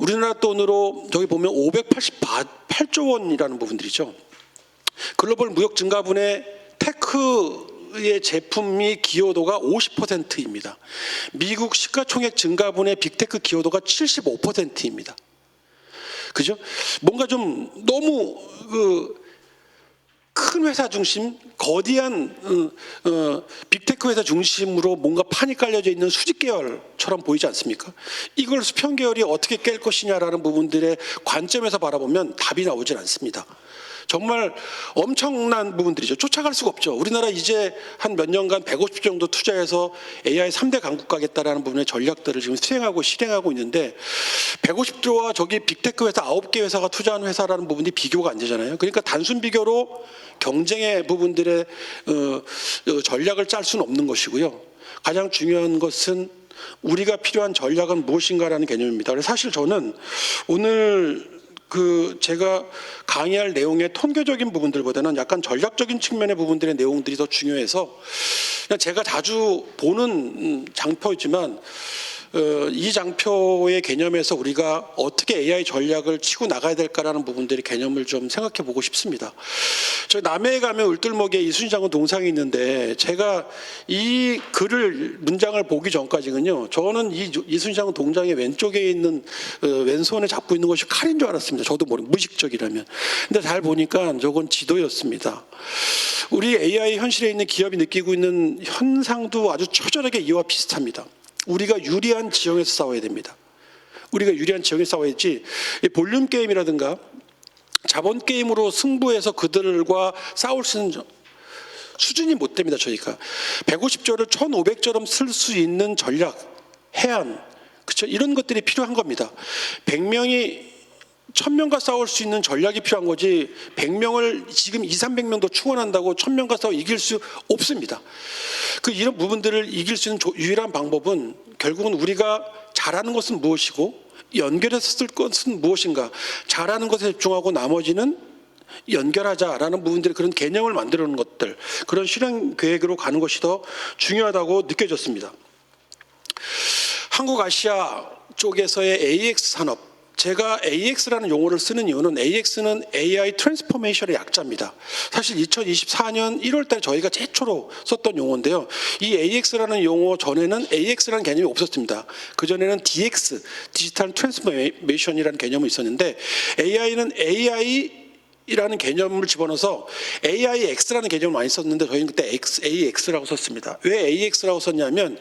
우리나라 돈으로 저기 보면 588조 원이라는 부분들이죠. 글로벌 무역 증가분의 테크의 제품이 기여도가 50%입니다. 미국 시가총액 증가분의 빅테크 기여도가 75%입니다. 그죠? 뭔가 좀 너무 큰 회사 중심, 거대한 빅테크 회사 중심으로 뭔가 판이 깔려져 있는 수직 계열처럼 보이지 않습니까? 이걸 수평 계열이 어떻게 깰 것이냐라는 부분들의 관점에서 바라보면 답이 나오질 않습니다. 정말 엄청난 부분들이죠. 쫓아갈 수가 없죠. 우리나라 이제 한 몇 년간 150조 정도 투자해서 AI 3대 강국 가겠다라는 부분의 전략들을 지금 수행하고 실행하고 있는데 150조와 저기 빅테크 회사 9개 회사가 투자한 회사라는 부분이 비교가 안 되잖아요. 그러니까 단순 비교로 경쟁의 부분들의 전략을 짤 수는 없는 것이고요. 가장 중요한 것은 우리가 필요한 전략은 무엇인가라는 개념입니다. 그래서 사실 저는 오늘 제가 강의할 내용의 통계적인 부분들보다는 약간 전략적인 측면의 부분들의 내용들이 더 중요해서 그냥 제가 자주 보는 장표이지만 이 장표의 개념에서 우리가 어떻게 AI 전략을 치고 나가야 될까라는 부분들의 개념을 좀 생각해 보고 싶습니다. 저 남해에 가면 울들목에 이순신 장군 동상이 있는데 제가 이 문장을 보기 전까지는요, 저는 이 이순신 장군 동상의 왼쪽에 있는 왼손에 잡고 있는 것이 칼인 줄 알았습니다. 저도 모르고 무의식적이라면. 근데 잘 보니까 저건 지도였습니다. 우리 AI 현실에 있는 기업이 느끼고 있는 현상도 아주 처절하게 이와 비슷합니다. 우리가 유리한 지형에서 싸워야 됩니다. 우리가 유리한 지형에서 싸워야지 볼륨 게임이라든가 자본 게임으로 승부해서 그들과 싸울 수 있는 수준이 못 됩니다. 저희가 150조를 1,500조럼 쓸 수 있는 전략, 해안, 그렇죠? 이런 것들이 필요한 겁니다. 100명이 1000명과 싸울 수 있는 전략이 필요한 거지 100명을 지금 200~300명도 충원한다고 1000명과 싸워 이길 수 없습니다. 이런 부분들을 이길 수 있는 유일한 방법은 결국은 우리가 잘하는 것은 무엇이고 연결해서 쓸 것은 무엇인가, 잘하는 것에 집중하고 나머지는 연결하자라는 부분들의 그런 개념을 만들어 놓은 것들, 그런 실행 계획으로 가는 것이 더 중요하다고 느껴졌습니다. 한국 아시아 쪽에서의 AX 산업, 제가 AX라는 용어를 쓰는 이유는 AX는 AI 트랜스포메이션의 약자입니다. 사실 2024년 1월 달 저희가 최초로 썼던 용어인데요. 이 AX라는 용어 전에는 AX라는 개념이 없었습니다. 그전에는 DX, 디지털 트랜스포메이션이라는 개념이 있었는데 AI는 AI라는 개념을 집어넣어서 AIX라는 개념을 많이 썼는데 저희는 그때 AX라고 썼습니다. 왜 AX라고 썼냐면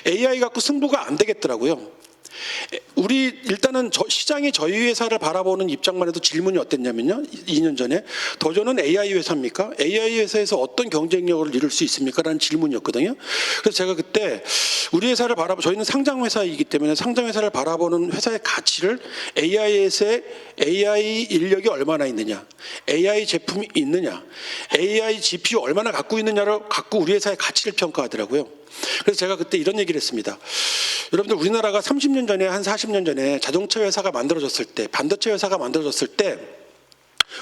AI 갖고 승부가 안 되겠더라고요. 일단은 시장이 저희 회사를 바라보는 입장만 해도 질문이 어땠냐면요. 2년 전에 도전은 AI 회사입니까? AI 회사에서 어떤 경쟁력을 이룰 수 있습니까? 라는 질문이었거든요. 그래서 제가 그때 우리 회사를 저희는 상장 회사이기 때문에 상장 회사를 바라보는 회사의 가치를 AI에서의 AI 인력이 얼마나 있느냐, AI 제품이 있느냐, AI GPU 얼마나 갖고 있느냐를 갖고 우리 회사의 가치를 평가하더라고요. 그래서 제가 그때 이런 얘기를 했습니다. 여러분들, 우리나라가 30년 전에, 한 40년 전에 자동차 회사가 만들어졌을 때, 반도체 회사가 만들어졌을 때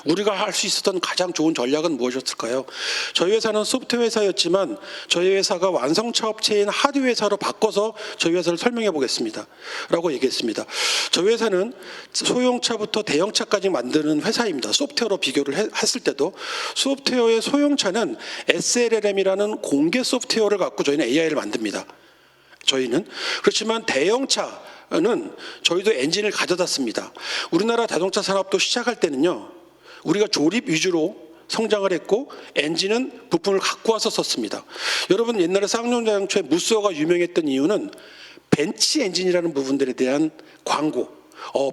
우리가 할 수 있었던 가장 좋은 전략은 무엇이었을까요? 저희 회사는 소프트웨어 회사였지만 저희 회사가 완성차 업체인 하드웨어 회사로 바꿔서 저희 회사를 설명해 보겠습니다 라고 얘기했습니다. 저희 회사는 소형차부터 대형차까지 만드는 회사입니다. 소프트웨어로 비교를 했을 때도 소프트웨어의 소형차는 SLLM이라는 공개 소프트웨어를 갖고 저희는 AI를 만듭니다. 저희는. 그렇지만 대형차는 저희도 엔진을 가져다 씁니다. 우리나라 자동차 산업도 시작할 때는요, 우리가 조립 위주로 성장을 했고 엔진은 부품을 갖고 와서 썼습니다. 여러분, 옛날에 쌍용자동차의 무쏘가 유명했던 이유는 벤츠 엔진이라는 부분들에 대한 광고,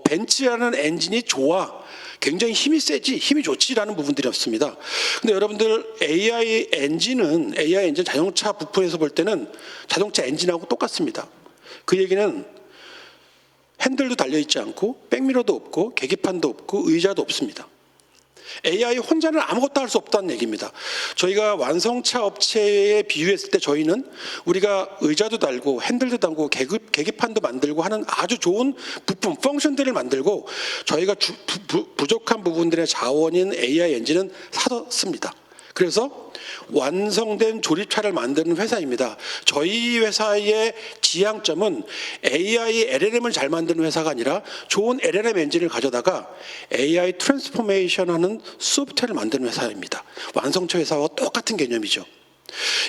벤츠라는 엔진이 좋아, 굉장히 힘이 세지, 힘이 좋지라는 부분들이었습니다. 근데 여러분들, AI 엔진 자동차 부품에서 볼 때는 자동차 엔진하고 똑같습니다. 그 얘기는 핸들도 달려있지 않고 백미러도 없고 계기판도 없고 의자도 없습니다. AI 혼자는 아무것도 할 수 없다는 얘기입니다. 저희가 완성차 업체에 비유했을 때 저희는 우리가 의자도 달고 핸들도 달고 계기판도 만들고 하는 아주 좋은 부품, 펑션들을 만들고 저희가 부족한 부분들의 자원인 AI 엔진은 사뒀습니다. 그래서 완성된 조립차를 만드는 회사입니다. 저희 회사의 지향점은 AI, LLM을 잘 만드는 회사가 아니라 좋은 LLM 엔진을 가져다가 AI 트랜스포메이션 하는 소프트웨어를 만드는 회사입니다. 완성차 회사와 똑같은 개념이죠.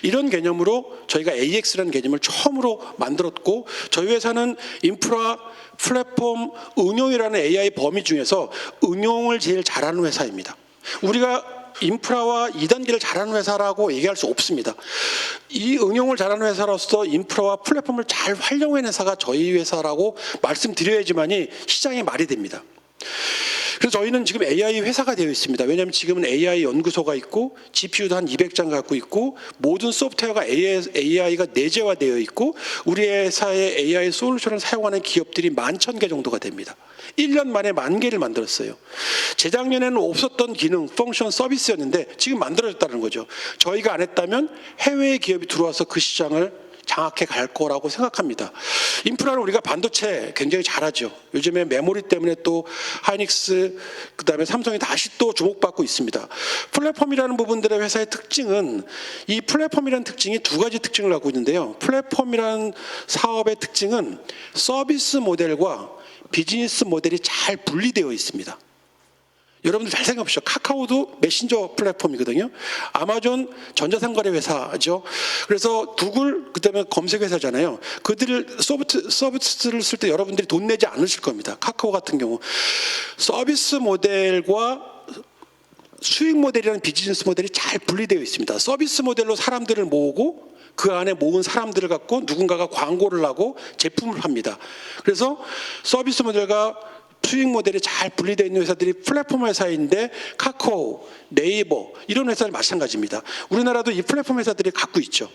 이런 개념으로 저희가 AX라는 개념을 처음으로 만들었고, 저희 회사는 인프라, 플랫폼, 응용이라는 AI 범위 중에서 응용을 제일 잘하는 회사입니다. 우리가 인프라와 2단계를 잘하는 회사라고 얘기할 수 없습니다. 이 응용을 잘하는 회사로서 인프라와 플랫폼을 잘 활용하는 회사가 저희 회사라고 말씀드려야지만이 시장에 말이 됩니다. 그래서 저희는 지금 AI 회사가 되어 있습니다. 왜냐하면 지금은 AI 연구소가 있고 GPU도 한 200장 갖고 있고 모든 소프트웨어가 AI가 내재화되어 있고 우리 회사의 AI 솔루션을 사용하는 기업들이 11,000개 정도가 됩니다. 1년 만에 10,000개를 만들었어요. 재작년에는 없었던 기능, 펑션, 서비스였는데 지금 만들어졌다는 거죠. 저희가 안 했다면 해외의 기업이 들어와서 그 시장을 장악해 갈 거라고 생각합니다. 인프라는 우리가 반도체 굉장히 잘하죠. 요즘에 메모리 때문에 또 하이닉스, 그다음에 삼성이 다시 또 주목받고 있습니다. 플랫폼이라는 부분들의 회사의 특징은, 이 플랫폼이라는 특징이 두 가지 특징을 갖고 있는데요. 플랫폼이라는 사업의 특징은 서비스 모델과 비즈니스 모델이 잘 분리되어 있습니다. 여러분들 잘 생각해 보시죠. 카카오도 메신저 플랫폼이거든요. 아마존 전자상거래 회사죠. 그래서 구글, 그다음에 검색 회사잖아요. 그들을 서비스를 쓸 때 여러분들이 돈 내지 않으실 겁니다. 카카오 같은 경우 서비스 모델과 수익 모델이라는 비즈니스 모델이 잘 분리되어 있습니다. 서비스 모델로 사람들을 모으고 그 안에 모은 사람들을 갖고 누군가가 광고를 하고 제품을 합니다. 그래서 서비스 모델과 수익 모델이 잘 분리되어 있는 회사들이 플랫폼 회사인데, 카카오, 네이버 이런 회사들 마찬가지입니다. 우리나라도 이 플랫폼 회사들이 갖고 있죠.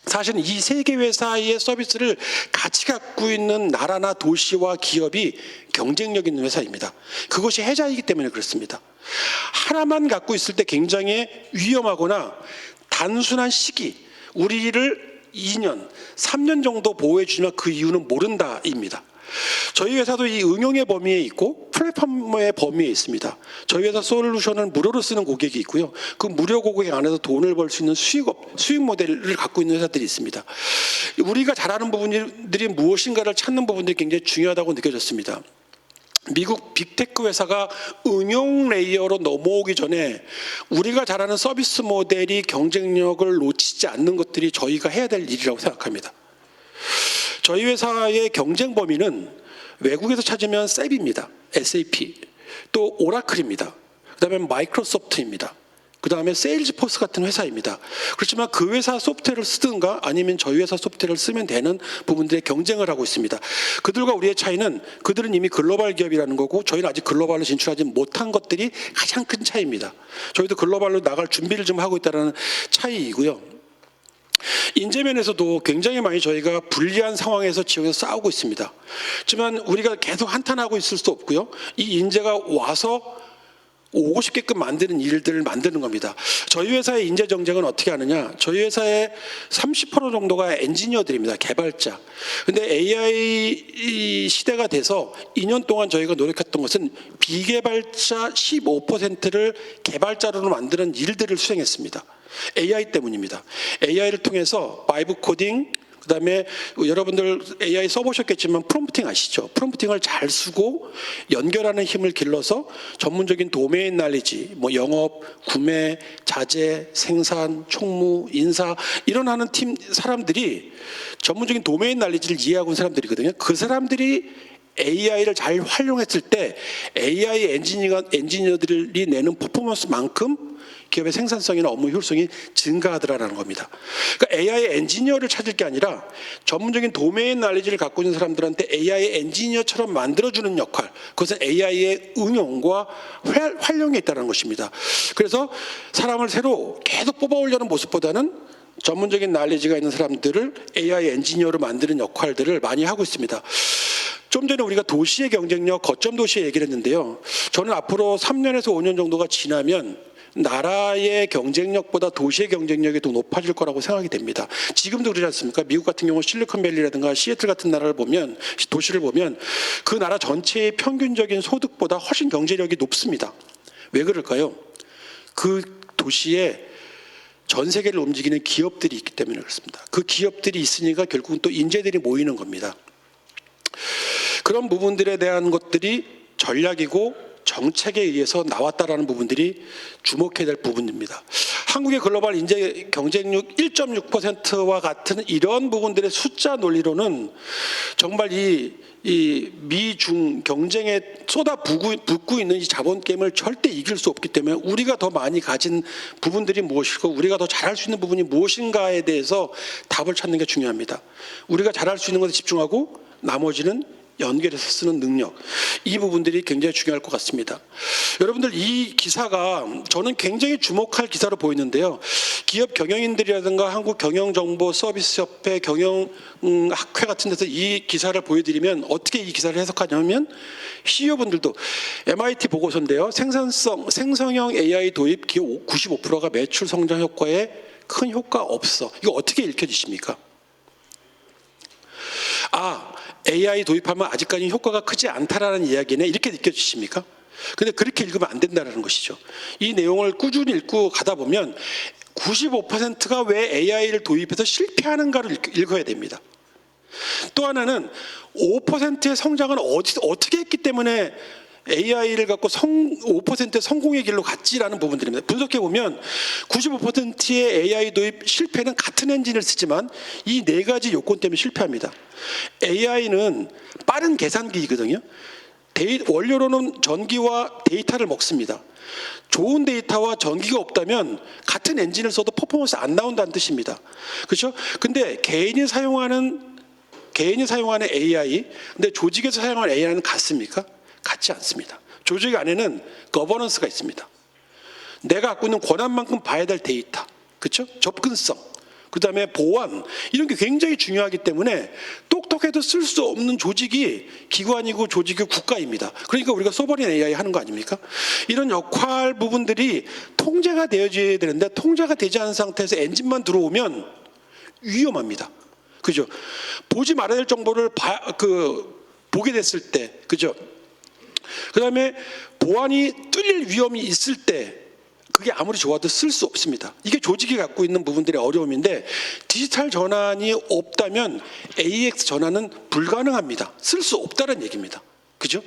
사실은 이 세 개 회사의 서비스를 같이 갖고 있는 나라나 도시와 기업이 경쟁력 있는 회사입니다. 그것이 해자이기 때문에 그렇습니다. 하나만 갖고 있을 때 굉장히 위험하거나 단순한 시기, 우리를 2년, 3년 정도 보호해 주지만 그 이유는 모른다입니다. 저희 회사도 이 응용의 범위에 있고 플랫폼의 범위에 있습니다. 저희 회사 솔루션은 무료로 쓰는 고객이 있고요. 그 무료 고객 안에서 돈을 벌 수 있는 수익 모델을 갖고 있는 회사들이 있습니다. 우리가 잘하는 부분들이 무엇인가를 찾는 부분들이 굉장히 중요하다고 느껴졌습니다. 미국 빅테크 회사가 응용 레이어로 넘어오기 전에 우리가 잘하는 서비스 모델이 경쟁력을 놓치지 않는 것들이 저희가 해야 될 일이라고 생각합니다. 저희 회사의 경쟁 범위는 외국에서 찾으면 SAP입니다. SAP. 또 오라클입니다. 그다음에 마이크로소프트입니다. 그다음에 세일즈포스 같은 회사입니다. 그렇지만 그 회사 소프트웨어를 쓰든가 아니면 저희 회사 소프트웨어를 쓰면 되는 부분들의 경쟁을 하고 있습니다. 그들과 우리의 차이는, 그들은 이미 글로벌 기업이라는 거고 저희는 아직 글로벌로 진출하지 못한 것들이 가장 큰 차이입니다. 저희도 글로벌로 나갈 준비를 좀 하고 있다는 차이이고요. 인재면에서도 굉장히 많이 저희가 불리한 상황에서 지역에서 싸우고 있습니다. 하지만 우리가 계속 한탄하고 있을 수 없고요. 이 인재가 와서 오고 싶게끔 만드는 일들을 만드는 겁니다. 저희 회사의 인재 정책은 어떻게 하느냐? 저희 회사의 30% 정도가 엔지니어들입니다. 개발자. 근데 AI 시대가 돼서 2년 동안 저희가 노력했던 것은 비개발자 15%를 개발자로 만드는 일들을 수행했습니다. AI 때문입니다. AI를 통해서 바이브 코딩, 그다음에 여러분들 AI 써보셨겠지만 프롬프팅 아시죠? 프롬프팅을 잘 쓰고 연결하는 힘을 길러서 전문적인 도메인 날리지, 뭐 영업, 구매, 자재, 생산, 총무, 인사 이런 하는 팀 사람들이 전문적인 도메인 날리지를 이해하고 있는 사람들이거든요. 그 사람들이 AI를 잘 활용했을 때 AI 엔지니어들이 내는 퍼포먼스만큼 기업의 생산성이나 업무 효율성이 증가하더라라는 겁니다. 그러니까 AI 엔지니어를 찾을 게 아니라 전문적인 도메인 날리지를 갖고 있는 사람들한테 AI 엔지니어처럼 만들어주는 역할, 그것은 AI의 응용과 활용에 있다는 것입니다. 그래서 사람을 새로 계속 뽑아오려는 모습보다는 전문적인 날리지가 있는 사람들을 AI 엔지니어로 만드는 역할들을 많이 하고 있습니다. 좀 전에 우리가 도시의 경쟁력, 거점 도시의 얘기를 했는데요. 저는 앞으로 3년에서 5년 정도가 지나면 나라의 경쟁력보다 도시의 경쟁력이 더 높아질 거라고 생각이 됩니다. 지금도 그러지 않습니까? 미국 같은 경우 실리콘밸리라든가 시애틀 같은 나라를 보면, 도시를 보면 그 나라 전체의 평균적인 소득보다 훨씬 경제력이 높습니다. 왜 그럴까요? 그 도시에 전 세계를 움직이는 기업들이 있기 때문에 그렇습니다. 그 기업들이 있으니까 결국은 또 인재들이 모이는 겁니다. 그런 부분들에 대한 것들이 전략이고 정책에 의해서 나왔다라는 부분들이 주목해야 될 부분입니다. 한국의 글로벌 인재 경쟁력 1.6%와 같은 이런 부분들의 숫자 논리로는 정말 이 미중 경쟁에 쏟아붓고 있는 이 자본 게임을 절대 이길 수 없기 때문에 우리가 더 많이 가진 부분들이 무엇이고 우리가 더 잘할 수 있는 부분이 무엇인가에 대해서 답을 찾는 게 중요합니다. 우리가 잘할 수 있는 것에 집중하고 나머지는 연결해서 쓰는 능력, 이 부분들이 굉장히 중요할 것 같습니다. 여러분들, 이 기사가 저는 굉장히 주목할 기사로 보이는데요. 기업 경영인들이라든가 한국경영정보서비스협회 경영학회 같은 데서 이 기사를 보여드리면 어떻게 이 기사를 해석하냐면 CEO분들도 MIT 보고서인데요. 생성형 AI 도입 기업 95%가 매출 성장 효과에 큰 효과 없어. 이거 어떻게 읽혀지십니까? AI 도입하면 아직까지 효과가 크지 않다라는 이야기네, 이렇게 느껴지십니까? 근데 그렇게 읽으면 안 된다는 것이죠. 이 내용을 꾸준히 읽고 가다 보면 95%가 왜 AI를 도입해서 실패하는가를 읽어야 됩니다. 또 하나는 5%의 성장은 어떻게 했기 때문에 AI를 갖고 5%의 성공의 길로 갔지라는 부분들입니다. 분석해 보면 95%의 AI 도입 실패는 같은 엔진을 쓰지만 이 네 가지 요건 때문에 실패합니다. AI는 빠른 계산기이거든요. 원료로는 전기와 데이터를 먹습니다. 좋은 데이터와 전기가 없다면 같은 엔진을 써도 퍼포먼스 안 나온다는 뜻입니다. 그렇죠? 근데 개인이 사용하는 AI, 근데 조직에서 사용하는 AI는 같습니까? 같지 않습니다. 조직 안에는 거버넌스가 있습니다. 내가 갖고 있는 권한만큼 봐야 될 데이터, 그렇죠? 접근성, 그 다음에 보안, 이런 게 굉장히 중요하기 때문에 똑똑해도 쓸 수 없는 조직이 기관이고 조직이 국가입니다. 그러니까 우리가 소버린 AI 하는 거 아닙니까? 이런 역할 부분들이 통제가 되어져야 되는데 통제가 되지 않은 상태에서 엔진만 들어오면 위험합니다. 그죠? 보지 말아야 될 정보를 보게 됐을 때, 그죠? 그 다음에 보안이 뚫릴 위험이 있을 때 그게 아무리 좋아도 쓸 수 없습니다. 이게 조직이 갖고 있는 부분들의 어려움인데 디지털 전환이 없다면 AX 전환은 불가능합니다. 쓸 수 없다는 얘기입니다. 그죠?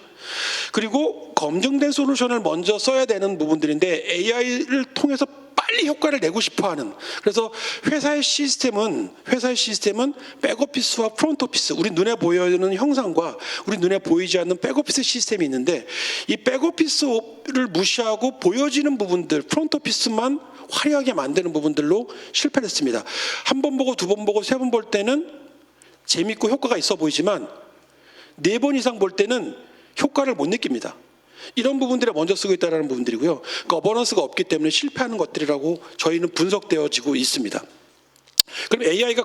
그리고 검증된 솔루션을 먼저 써야 되는 부분들인데 AI를 통해서 빨리 효과를 내고 싶어하는, 그래서 회사의 시스템은 백오피스와 프론트오피스, 우리 눈에 보이는 형상과 우리 눈에 보이지 않는 백오피스 시스템이 있는데 이 백오피스를 무시하고 보여지는 부분들, 프론트오피스만 화려하게 만드는 부분들로 실패를 했습니다. 한 번 보고 두 번 보고 세 번 볼 때는 재밌고 효과가 있어 보이지만 4번 이상 볼 때는 효과를 못 느낍니다. 이런 부분들에 먼저 쓰고 있다는 부분들이고요. 거버넌스가 없기 때문에 실패하는 것들이라고 저희는 분석되어지고 있습니다. 그럼 AI가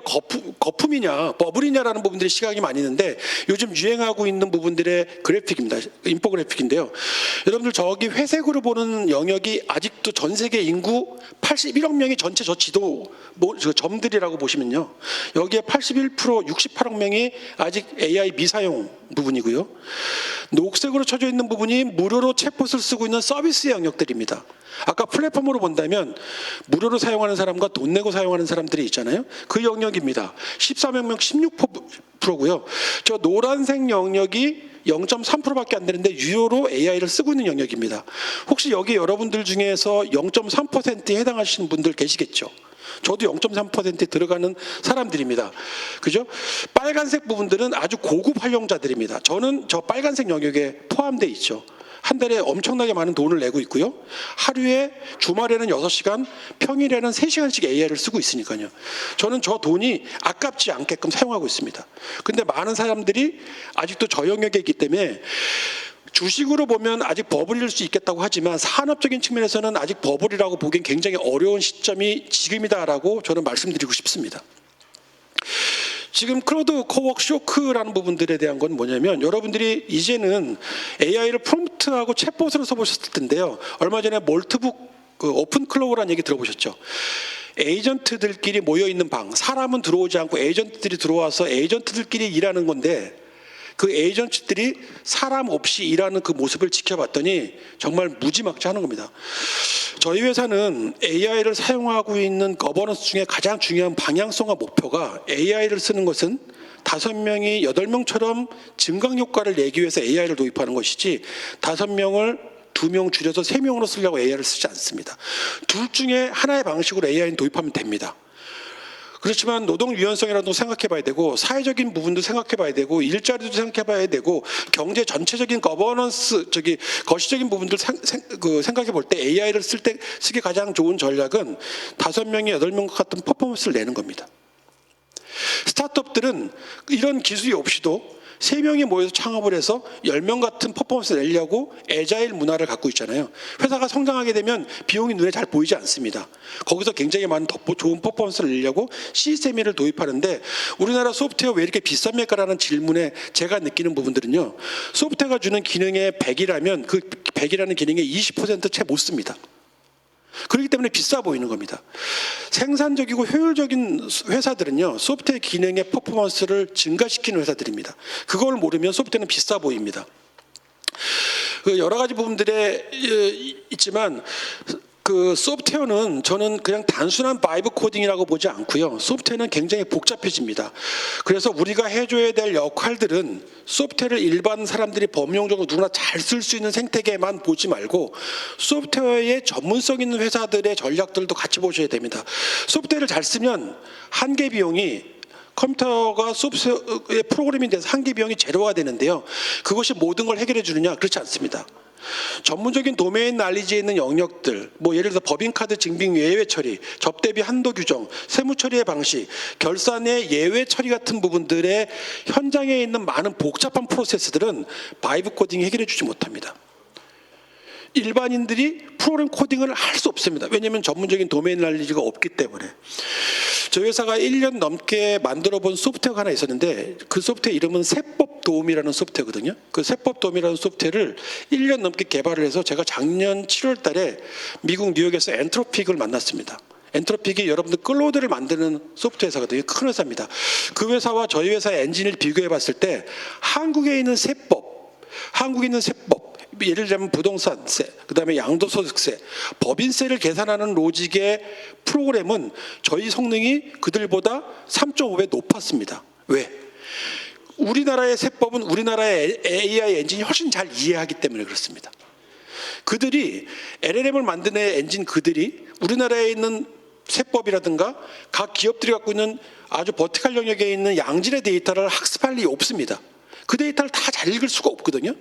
거품이냐 버블이냐라는 부분들이 시각이 많이 있는데 요즘 유행하고 있는 부분들의 그래픽입니다. 인포그래픽인데요. 여러분들 저기 회색으로 보는 영역이 아직도 전 세계 인구 81억 명이 전체 저 지도 점들이라고 보시면요. 여기에 81%, 68억 명이 아직 AI 미사용 부분이고요. 녹색으로 쳐져 있는 부분이 무료로 챗봇을 쓰고 있는 서비스 영역들입니다. 아까 플랫폼으로 본다면 무료로 사용하는 사람과 돈 내고 사용하는 사람들이 있잖아요. 그 영역입니다. 13억 명 16%고요. 저 노란색 영역이 0.3%밖에 안 되는데 유료로 AI를 쓰고 있는 영역입니다. 혹시 여기 여러분들 중에서 0.3%에 해당하시는 분들 계시겠죠? 저도 0.3%에 들어가는 사람들입니다. 그죠? 빨간색 부분들은 아주 고급 활용자들입니다. 저는 저 빨간색 영역에 포함되어 있죠. 한 달에 엄청나게 많은 돈을 내고 있고요. 하루에 주말에는 6시간, 평일에는 3시간씩 AI를 쓰고 있으니까요. 저는 저 돈이 아깝지 않게끔 사용하고 있습니다. 근데 많은 사람들이 아직도 저 영역에 있기 때문에 주식으로 보면 아직 버블일 수 있겠다고 하지만 산업적인 측면에서는 아직 버블이라고 보기엔 굉장히 어려운 시점이 지금이다라고 저는 말씀드리고 싶습니다. 지금 클로드 코워크 쇼크라는 부분들에 대한 건 뭐냐면 여러분들이 이제는 AI를 프롬프트하고 챗봇으로 써보셨을 텐데요. 얼마 전에 몰트북 오픈 클로우라는 얘기 들어보셨죠? 에이전트들끼리 모여있는 방, 사람은 들어오지 않고 에이전트들이 들어와서 에이전트들끼리 일하는 건데 그 에이전트들이 사람 없이 일하는 그 모습을 지켜봤더니 정말 무지막지하는 겁니다. 저희 회사는 AI를 사용하고 있는 거버넌스 중에 가장 중요한 방향성과 목표가 AI를 쓰는 것은 5명이 8명처럼 증강 효과를 내기 위해서 AI를 도입하는 것이지 5명을 2명 줄여서 3명으로 쓰려고 AI를 쓰지 않습니다. 둘 중에 하나의 방식으로 AI는 도입하면 됩니다. 그렇지만 노동 유연성이라도 생각해 봐야 되고 사회적인 부분도 생각해 봐야 되고 일자리도 생각해 봐야 되고 경제 전체적인 거버넌스 거시적인 부분들 생각해 볼 때 AI를 쓰기 가장 좋은 전략은 5명이 8명 같은 퍼포먼스를 내는 겁니다. 스타트업들은 이런 기술이 없이도 3명이 모여서 창업을 해서 10명 같은 퍼포먼스를 내려고 애자일 문화를 갖고 있잖아요. 회사가 성장하게 되면 비용이 눈에 잘 보이지 않습니다. 거기서 굉장히 많은 더 좋은 퍼포먼스를 내려고 시스템을 도입하는데 우리나라 소프트웨어 왜 이렇게 비쌉니까라는 질문에 제가 느끼는 부분들은요. 소프트웨어가 주는 기능의 100이라면 그 100이라는 기능의 20% 채 못 씁니다. 그렇기 때문에 비싸 보이는 겁니다. 생산적이고 효율적인 회사들은요, 소프트웨어 기능의 퍼포먼스를 증가시키는 회사들입니다. 그걸 모르면 소프트웨어는 비싸 보입니다. 여러 가지 부분들에 있지만 그 소프트웨어는 저는 그냥 단순한 바이브 코딩이라고 보지 않고요. 소프트웨어는 굉장히 복잡해집니다. 그래서 우리가 해줘야 될 역할들은 소프트웨어를 일반 사람들이 범용적으로 누구나 잘 쓸 수 있는 생태계만 보지 말고 소프트웨어의 전문성 있는 회사들의 전략들도 같이 보셔야 됩니다. 소프트웨어를 잘 쓰면 한계 비용이 컴퓨터가 소프트웨어의 프로그래밍에 대해서 한계 비용이 제로가 되는데요. 그것이 모든 걸 해결해 주느냐? 그렇지 않습니다. 전문적인 도메인 난리지에 있는 영역들, 예를 들어 법인카드 증빙 예외 처리, 접대비 한도 규정, 세무 처리의 방식, 결산의 예외 처리 같은 부분들의 현장에 있는 많은 복잡한 프로세스들은 바이브 코딩이 해결해 주지 못합니다. 일반인들이 프로그램 코딩을 할 수 없습니다. 왜냐하면 전문적인 도메인 난리지가 없기 때문에. 저희 회사가 1년 넘게 만들어 본 소프트웨어가 하나 있었는데 그 소프트웨어 이름은 세법 도움이라는 소프트웨어거든요. 그 세법 도움이라는 소프트웨어를 1년 넘게 개발을 해서 제가 작년 7월 달에 미국 뉴욕에서 엔트로픽을 만났습니다. 엔트로픽이 여러분들 클로드를 만드는 소프트웨어 회사거든요. 큰 회사입니다. 그 회사와 저희 회사의 엔진을 비교해 봤을 때 한국에 있는 세법, 예를 들면 부동산세, 그다음에 양도소득세, 법인세를 계산하는 로직의 프로그램은 저희 성능이 그들보다 3.5배 높았습니다. 왜? 우리나라의 세법은 우리나라의 AI 엔진이 훨씬 잘 이해하기 때문에 그렇습니다. 그들이 LLM을 만드는 엔진 그들이 우리나라에 있는 세법이라든가 각 기업들이 갖고 있는 아주 버티컬 영역에 있는 양질의 데이터를 학습할 리 없습니다. 그 데이터를 다 잘 읽을 수가 없거든요.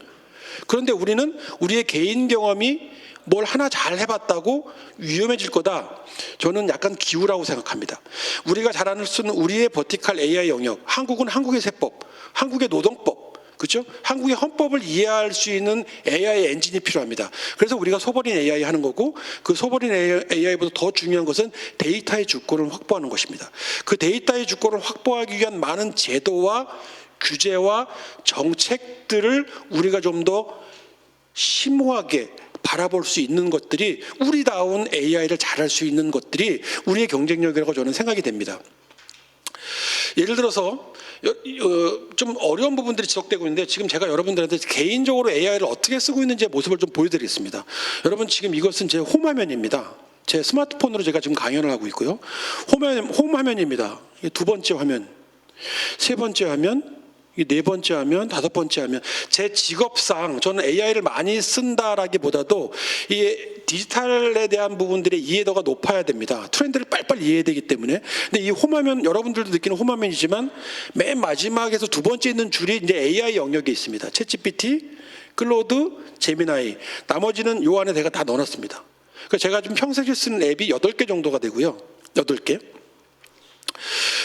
그런데 우리는 우리의 개인 경험이 뭘 하나 잘 해봤다고 위험해질 거다. 저는 약간 기우라고 생각합니다. 우리가 잘 알 수 있는 우리의 버티컬 AI 영역, 한국은 한국의 세법, 한국의 노동법, 그렇죠? 한국의 헌법을 이해할 수 있는 AI 엔진이 필요합니다. 그래서 우리가 소버린 AI 하는 거고 그 소버린 AI보다 더 중요한 것은 데이터의 주권을 확보하는 것입니다. 그 데이터의 주권을 확보하기 위한 많은 제도와 규제와 정책들을 우리가 좀 더 심오하게 바라볼 수 있는 것들이 우리다운 AI를 잘할 수 있는 것들이 우리의 경쟁력이라고 저는 생각이 됩니다. 예를 들어서 좀 어려운 부분들이 지속되고 있는데 지금 제가 여러분들한테 개인적으로 AI를 어떻게 쓰고 있는지의 모습을 좀 보여드리겠습니다. 여러분 지금 이것은 제 홈화면입니다. 제 스마트폰으로 제가 지금 강연을 하고 있고요. 홈화면입니다. 두 번째 화면, 세 번째 화면, 네 번째 화면, 다섯 번째 화면. 제 직업상 저는 AI를 많이 쓴다라기보다도 이 디지털에 대한 부분들의 이해도가 높아야 됩니다. 트렌드를 빨리빨리 이해해야 되기 때문에. 근데 이 홈화면 여러분들도 느끼는 홈화면이지만 맨 마지막에서 두 번째 있는 줄이 이제 AI 영역에 있습니다. 챗GPT, 클로드, 제미나이. 나머지는 요 안에 제가 다 넣어놨습니다. 그러니까 제가 좀 평소에 쓰는 앱이 8개 정도가 되고요. 8개.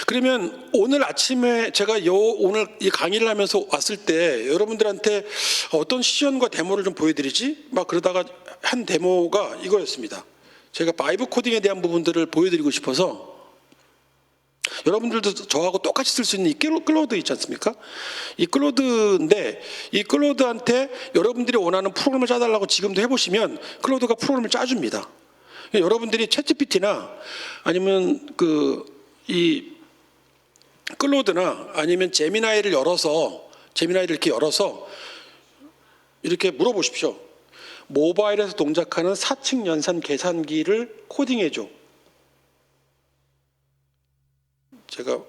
그러면 오늘 아침에 제가 오늘 이 강의를 하면서 왔을 때 여러분들한테 어떤 시연과 데모를 좀 보여드리지? 막 그러다가 한 데모가 이거였습니다. 제가 바이브 코딩에 대한 부분들을 보여드리고 싶어서 여러분들도 저하고 똑같이 쓸 수 있는 이 클로드 있지 않습니까? 이 클로드인데 이 클로드한테 여러분들이 원하는 프로그램을 짜달라고 지금도 해보시면 클로드가 프로그램을 짜줍니다. 여러분들이 챗GPT나 아니면 이 클로드나 아니면 제미나이를 열어서 제미나이를 이렇게 열어서 이렇게 물어보십시오. 모바일에서 동작하는 4층 연산 계산기를 코딩해줘. 제가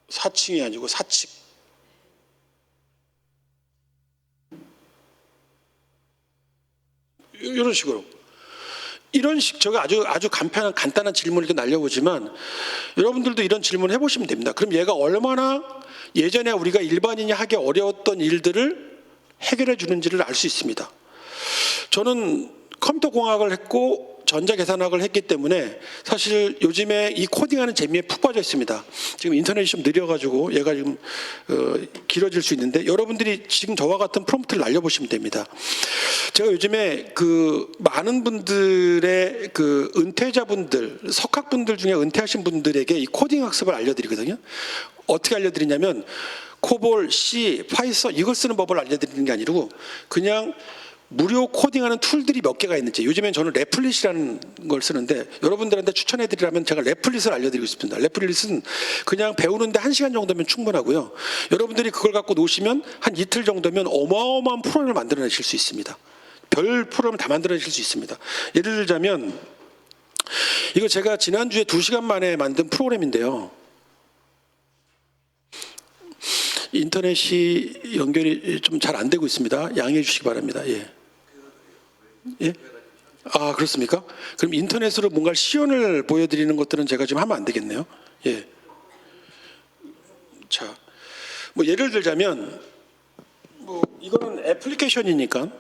4층이 아니고 4층. 이런 식으로. 이런 제가 아주 간단한 질문을 이렇게 날려보지만 여러분들도 이런 질문 해보시면 됩니다. 그럼 얘가 얼마나 예전에 우리가 일반인이 하기 어려웠던 일들을 해결해 주는지를 알 수 있습니다. 저는 컴퓨터 공학을 했고 전자계산학을 했기 때문에 사실 요즘에 이 코딩하는 재미에 푹 빠져 있습니다. 지금 인터넷이 좀 느려가지고 얘가 지금 길어질 수 있는데 여러분들이 지금 저와 같은 프롬프트를 날려보시면 됩니다. 제가 요즘에 그 많은 분들의 그 은퇴자분들, 석학분들 중에 은퇴하신 분들에게 이 코딩 학습을 알려드리거든요. 어떻게 알려드리냐면 코볼, C, 파이썬 이걸 쓰는 법을 알려드리는 게 아니고 그냥 무료 코딩하는 툴들이 몇 개가 있는지. 요즘엔 저는 레플릿이라는 걸 쓰는데 여러분들한테 추천해드리라면 제가 레플릿을 알려드리고 싶습니다. 레플릿은 그냥 배우는데 1시간 정도면 충분하고요. 여러분들이 그걸 갖고 노시면 한 이틀 정도면 어마어마한 프로그램을 만들어내실 수 있습니다. 별 프로그램을 다 만들어내실 수 있습니다. 예를 들자면 이거 제가 지난주에 2시간 만에 만든 프로그램인데요. 인터넷이 연결이 좀 잘 안 되고 있습니다. 양해해 주시기 바랍니다. 예. 예? 아, 그렇습니까? 그럼 인터넷으로 뭔가 시연을 보여드리는 것들은 제가 지금 하면 안 되겠네요. 예. 자, 뭐 예를 들자면 뭐 이거는 애플리케이션이니까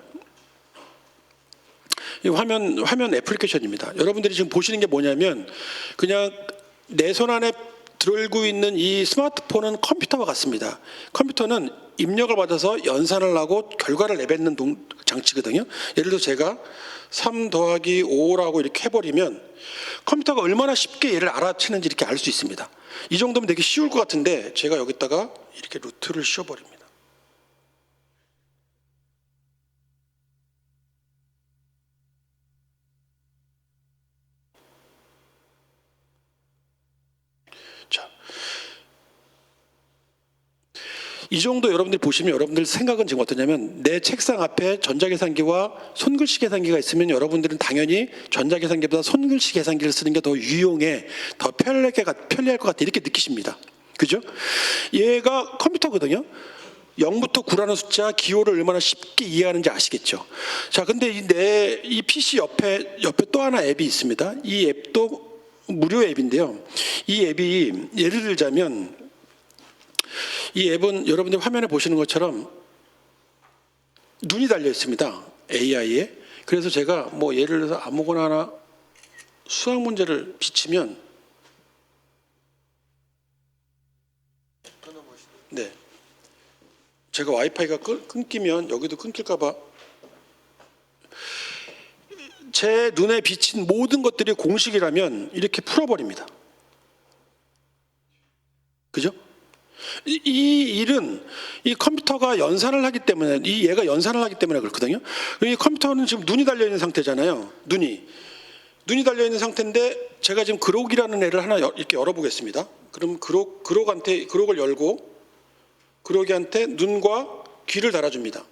이 화면 애플리케이션입니다. 여러분들이 지금 보시는 게 뭐냐면 그냥 내 손 안에 들고 있는 이 스마트폰은 컴퓨터와 같습니다. 컴퓨터는 입력을 받아서 연산을 하고 결과를 내뱉는 장치거든요. 예를 들어 제가 3 더하기 5라고 이렇게 해버리면 컴퓨터가 얼마나 쉽게 얘를 알아채는지 이렇게 알 수 있습니다. 이 정도면 되게 쉬울 것 같은데 제가 여기다가 이렇게 루트를 씌워버립니다. 자, 이 정도 여러분들이 보시면 여러분들 생각은 지금 어떠냐면 내 책상 앞에 전자계산기와 손글씨 계산기가 있으면 여러분들은 당연히 전자계산기보다 손글씨 계산기를 쓰는 게 더 유용해, 더 편리할 것 같아 이렇게 느끼십니다. 그죠? 얘가 컴퓨터거든요. 0부터 9라는 숫자 기호를 얼마나 쉽게 이해하는지 아시겠죠? 자, 근데 이 PC 옆에 또 하나 앱이 있습니다. 이 앱도 무료 앱인데요. 이 앱이 예를 들자면 이 앱은 여러분들 화면에 보시는 것처럼 눈이 달려 있습니다. AI에. 그래서 제가 뭐 예를 들어서 아무거나 하나 수학 문제를 비치면 네. 제가 와이파이가 끊기면 여기도 끊길까 봐 제 눈에 비친 모든 것들이 공식이라면 이렇게 풀어버립니다. 그죠? 이 일은 이 컴퓨터가 연산을 하기 때문에 얘가 연산을 하기 때문에 그렇거든요. 이 컴퓨터는 지금 눈이 달려 있는 상태잖아요. 눈이 달려 있는 상태인데 제가 지금 그록이라는 애를 하나 이렇게 열어보겠습니다. 그럼 그록을 열고 그록이한테 눈과 귀를 달아줍니다.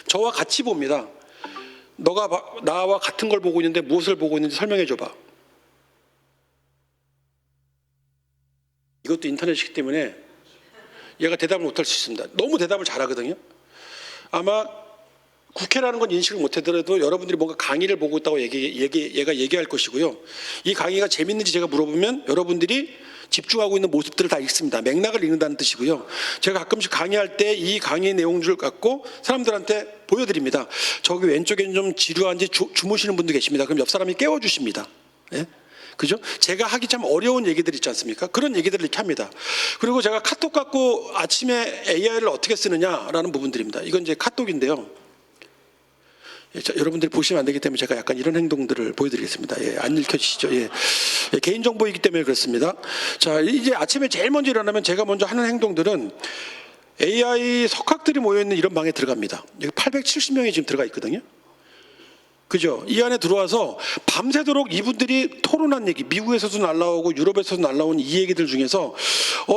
저와 같이 봅니다. 너가 나와 같은 걸 보고 있는데 무엇을 보고 있는지 설명해 줘봐. 이것도 인터넷이기 때문에 얘가 대답을 못할 수 있습니다. 너무 대답을 잘하거든요. 아마 국회라는 건 인식을 못하더라도 여러분들이 뭔가 강의를 보고 있다고 얘가 얘기할 것이고요. 이 강의가 재밌는지 제가 물어보면 여러분들이 집중하고 있는 모습들을 다 읽습니다. 맥락을 읽는다는 뜻이고요. 제가 가끔씩 강의할 때 이 강의 내용들을 갖고 사람들한테 보여드립니다. 저기 왼쪽에는 좀 지루한지 주무시는 분도 계십니다. 그럼 옆 사람이 깨워주십니다. 예? 그죠? 제가 하기 참 어려운 얘기들 있지 않습니까? 그런 얘기들을 이렇게 합니다. 그리고 제가 카톡 갖고 아침에 AI를 어떻게 쓰느냐라는 부분들입니다. 이건 이제 카톡인데요. 자, 여러분들이 보시면 안 되기 때문에 제가 약간 이런 행동들을 보여드리겠습니다. 예, 안 읽혀지시죠? 예. 예, 개인정보이기 때문에 그렇습니다. 자, 이제 아침에 제일 먼저 일어나면 제가 먼저 하는 행동들은 AI 석학들이 모여있는 이런 방에 들어갑니다. 여기 870명이 지금 들어가 있거든요. 그죠? 이 안에 들어와서 밤새도록 이분들이 토론한 얘기, 미국에서도 날라오고 유럽에서도 날라온 이 얘기들 중에서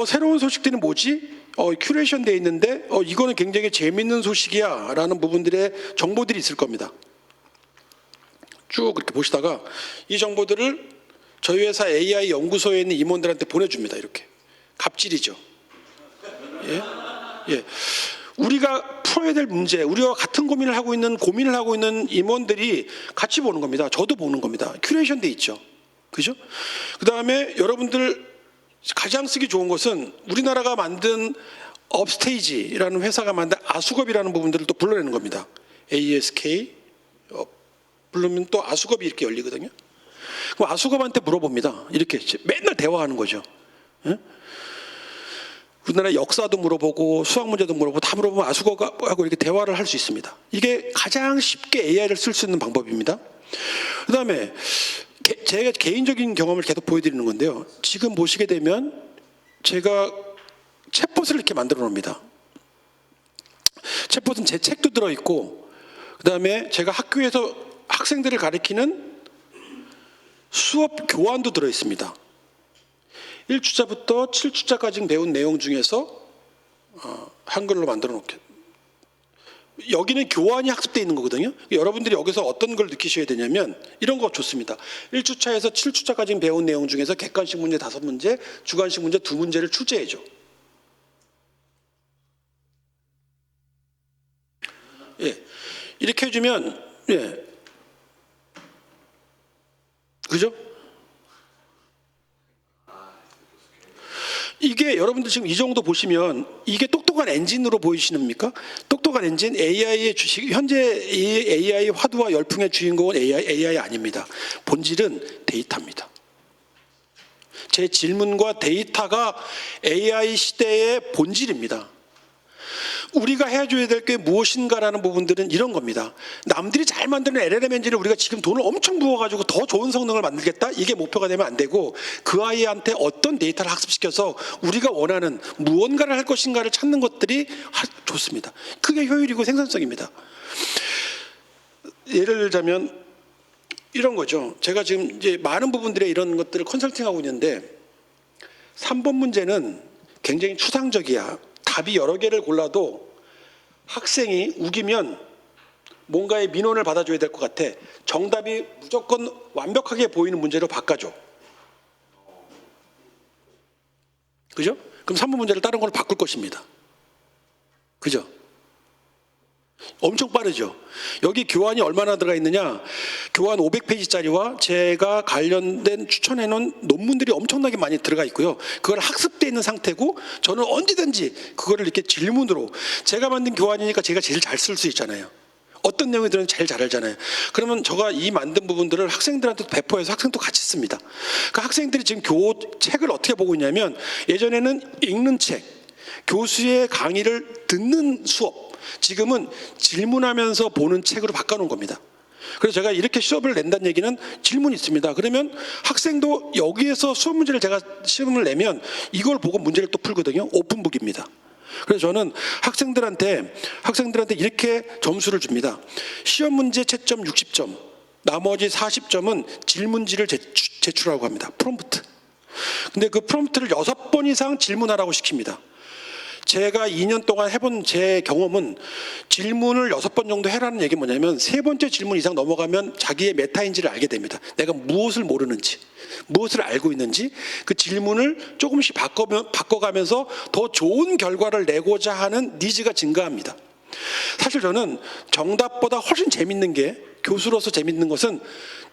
새로운 소식들이 뭐지? 큐레이션 돼 있는데 이거는 굉장히 재밌는 소식이야 라는 부분들의 정보들이 있을 겁니다. 쭉 그렇게 보시다가 이 정보들을 저희 회사 AI 연구소에 있는 임원들한테 보내줍니다. 이렇게 갑질이죠. 예? 예. 우리가 풀어야 될 문제, 우리와 같은 고민을 하고 있는 임원들이 같이 보는 겁니다. 저도 보는 겁니다. 큐레이션 돼 있죠. 그죠? 그 다음에 여러분들 가장 쓰기 좋은 것은 우리나라가 만든 업스테이지라는 회사가 만든 아수겁이라는 부분들을 또 불러내는 겁니다. ASK 부르면 또 아수겁이 이렇게 열리거든요. 그럼 아수겁한테 물어봅니다. 이렇게 맨날 대화하는 거죠. 예? 우리나라 역사도 물어보고 수학 문제도 물어보고 다 물어보면 아수거하고 이렇게 대화를 할 수 있습니다. 이게 가장 쉽게 AI를 쓸 수 있는 방법입니다. 그다음에 제가 개인적인 경험을 계속 보여드리는 건데요. 지금 보시게 되면 제가 챗봇을 이렇게 만들어 놓습니다. 챗봇은 제 책도 들어있고 그다음에 제가 학교에서 학생들을 가르치는 수업 교환도 들어있습니다. 1주차부터 7주차까지 배운 내용 중에서 한글로 만들어 놓게. 여기는 교환이 학습되어 있는 거거든요. 여러분들이 여기서 어떤 걸 느끼셔야 되냐면 이런 거 좋습니다. 1주차에서 7주차까지 배운 내용 중에서 객관식 문제 5문제, 주관식 문제 2문제를 출제해줘. 예, 이렇게 해주면 예, 그죠? 이게 여러분들 지금 이 정도 보시면 이게 똑똑한 엔진으로 보이시십니까? 똑똑한 엔진, AI의 현재 이 AI 화두와 열풍의 주인공은 AI 아닙니다. 본질은 데이터입니다. 제 질문과 데이터가 AI 시대의 본질입니다. 우리가 해줘야 될 게 무엇인가라는 부분들은 이런 겁니다. 남들이 잘 만드는 LLM 엔진을 우리가 지금 돈을 엄청 부어가지고 더 좋은 성능을 만들겠다? 이게 목표가 되면 안 되고 그 아이한테 어떤 데이터를 학습시켜서 우리가 원하는 무언가를 할 것인가를 찾는 것들이 좋습니다. 그게 효율이고 생산성입니다. 예를 들자면 이런 거죠. 제가 지금 이제 많은 부분들의 이런 것들을 컨설팅하고 있는데 3번 문제는 굉장히 추상적이야. 답이 여러 개를 골라도 학생이 우기면 뭔가의 민원을 받아줘야 될 것 같아. 정답이 무조건 완벽하게 보이는 문제로 바꿔줘. 그죠? 그럼 3번 문제를 다른 걸로 바꿀 것입니다. 그죠? 엄청 빠르죠. 여기 교환이 얼마나 들어가 있느냐. 교환 500페이지짜리와 제가 관련된 추천해놓은 논문들이 엄청나게 많이 들어가 있고요. 그걸 학습되어 있는 상태고 저는 언제든지 그거를 이렇게 질문으로 제가 만든 교환이니까 제가 제일 잘 쓸 수 있잖아요. 어떤 내용이 들어있는지 제일 잘 알잖아요. 그러면 제가 이 만든 부분들을 학생들한테 배포해서 학생도 같이 씁니다. 그러니까 학생들이 지금 책을 어떻게 보고 있냐면 예전에는 읽는 책, 교수의 강의를 듣는 수업, 지금은 질문하면서 보는 책으로 바꿔놓은 겁니다. 그래서 제가 이렇게 시험을 낸다는 얘기는 질문이 있습니다. 그러면 학생도 여기에서 수업 문제를 제가 시험을 내면 이걸 보고 문제를 또 풀거든요. 오픈북입니다. 그래서 저는 학생들한테 이렇게 점수를 줍니다. 시험 문제 채점 60점, 나머지 40점은 질문지를 제출하고 합니다. 프롬프트. 근데 그 프롬프트를 6번 이상 질문하라고 시킵니다. 제가 2년 동안 해본 제 경험은 질문을 6번 정도 해라는 얘기 뭐냐면 3번째 질문 이상 넘어가면 자기의 메타인지를 알게 됩니다. 내가 무엇을 모르는지, 무엇을 알고 있는지 그 질문을 조금씩 바꿔가면서 더 좋은 결과를 내고자 하는 니즈가 증가합니다. 사실 저는 정답보다 훨씬 재밌는 게 교수로서 재밌는 것은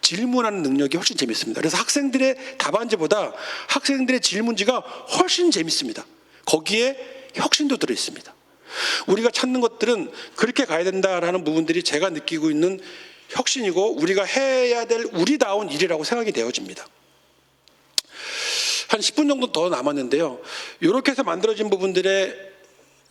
질문하는 능력이 훨씬 재밌습니다. 그래서 학생들의 답안지보다 학생들의 질문지가 훨씬 재밌습니다. 거기에 혁신도 들어있습니다. 우리가 찾는 것들은 그렇게 가야 된다라는 부분들이 제가 느끼고 있는 혁신이고 우리가 해야 될 우리다운 일이라고 생각이 되어집니다. 한 10분 정도 더 남았는데요. 이렇게 해서 만들어진 부분들의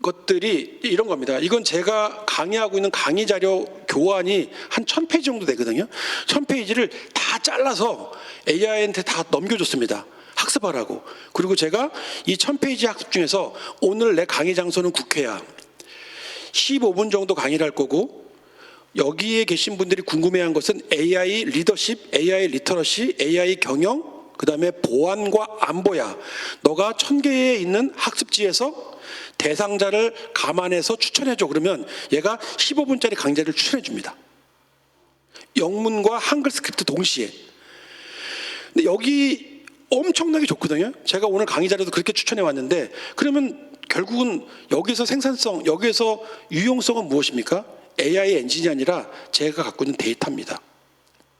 것들이 이런 겁니다. 이건 제가 강의하고 있는 강의 자료 교환이 한 1000페이지 정도 되거든요. 1000페이지를 다 잘라서 AI한테 다 넘겨줬습니다. 학습하라고. 그리고 제가 이 1000페이지 학습 중에서 오늘 내 강의 장소는 국회야. 15분 정도 강의를 할 거고 여기에 계신 분들이 궁금해한 것은 AI 리더십, AI 리터러시, AI 경영, 그다음에 보안과 안보야. 너가 1000개에 있는 학습지에서 대상자를 감안해서 추천해줘. 그러면 얘가 15분짜리 강좌를 추천해줍니다. 영문과 한글 스크립트 동시에. 근데 여기 엄청나게 좋거든요. 제가 오늘 강의 자료도 그렇게 추천해 왔는데, 그러면 결국은 여기서 생산성, 여기에서 유용성은 무엇입니까? AI 엔진이 아니라 제가 갖고 있는 데이터입니다.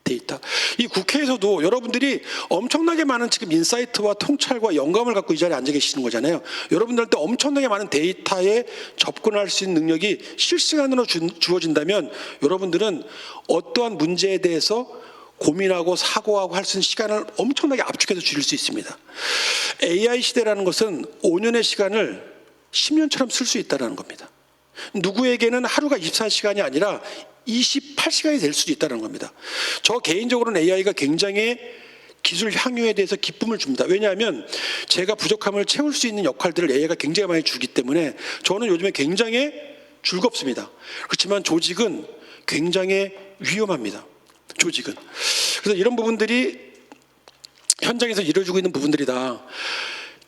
데이터. 이 국회에서도 여러분들이 엄청나게 많은 지금 인사이트와 통찰과 영감을 갖고 이 자리에 앉아 계시는 거잖아요. 여러분들한테 엄청나게 많은 데이터에 접근할 수 있는 능력이 실시간으로 주어진다면 여러분들은 어떠한 문제에 대해서 고민하고 사고하고 할 수 있는 시간을 엄청나게 압축해서 줄일 수 있습니다. AI 시대라는 것은 5년의 시간을 10년처럼 쓸 수 있다는 겁니다. 누구에게는 하루가 24시간이 아니라 28시간이 될 수도 있다는 겁니다. 저 개인적으로는 AI가 굉장히 기술 향유에 대해서 기쁨을 줍니다. 왜냐하면 제가 부족함을 채울 수 있는 역할들을 AI가 굉장히 많이 주기 때문에 저는 요즘에 굉장히 즐겁습니다. 그렇지만 조직은 굉장히 위험합니다. 조직은. 그래서 이런 부분들이 현장에서 이루어지고 있는 부분들이다.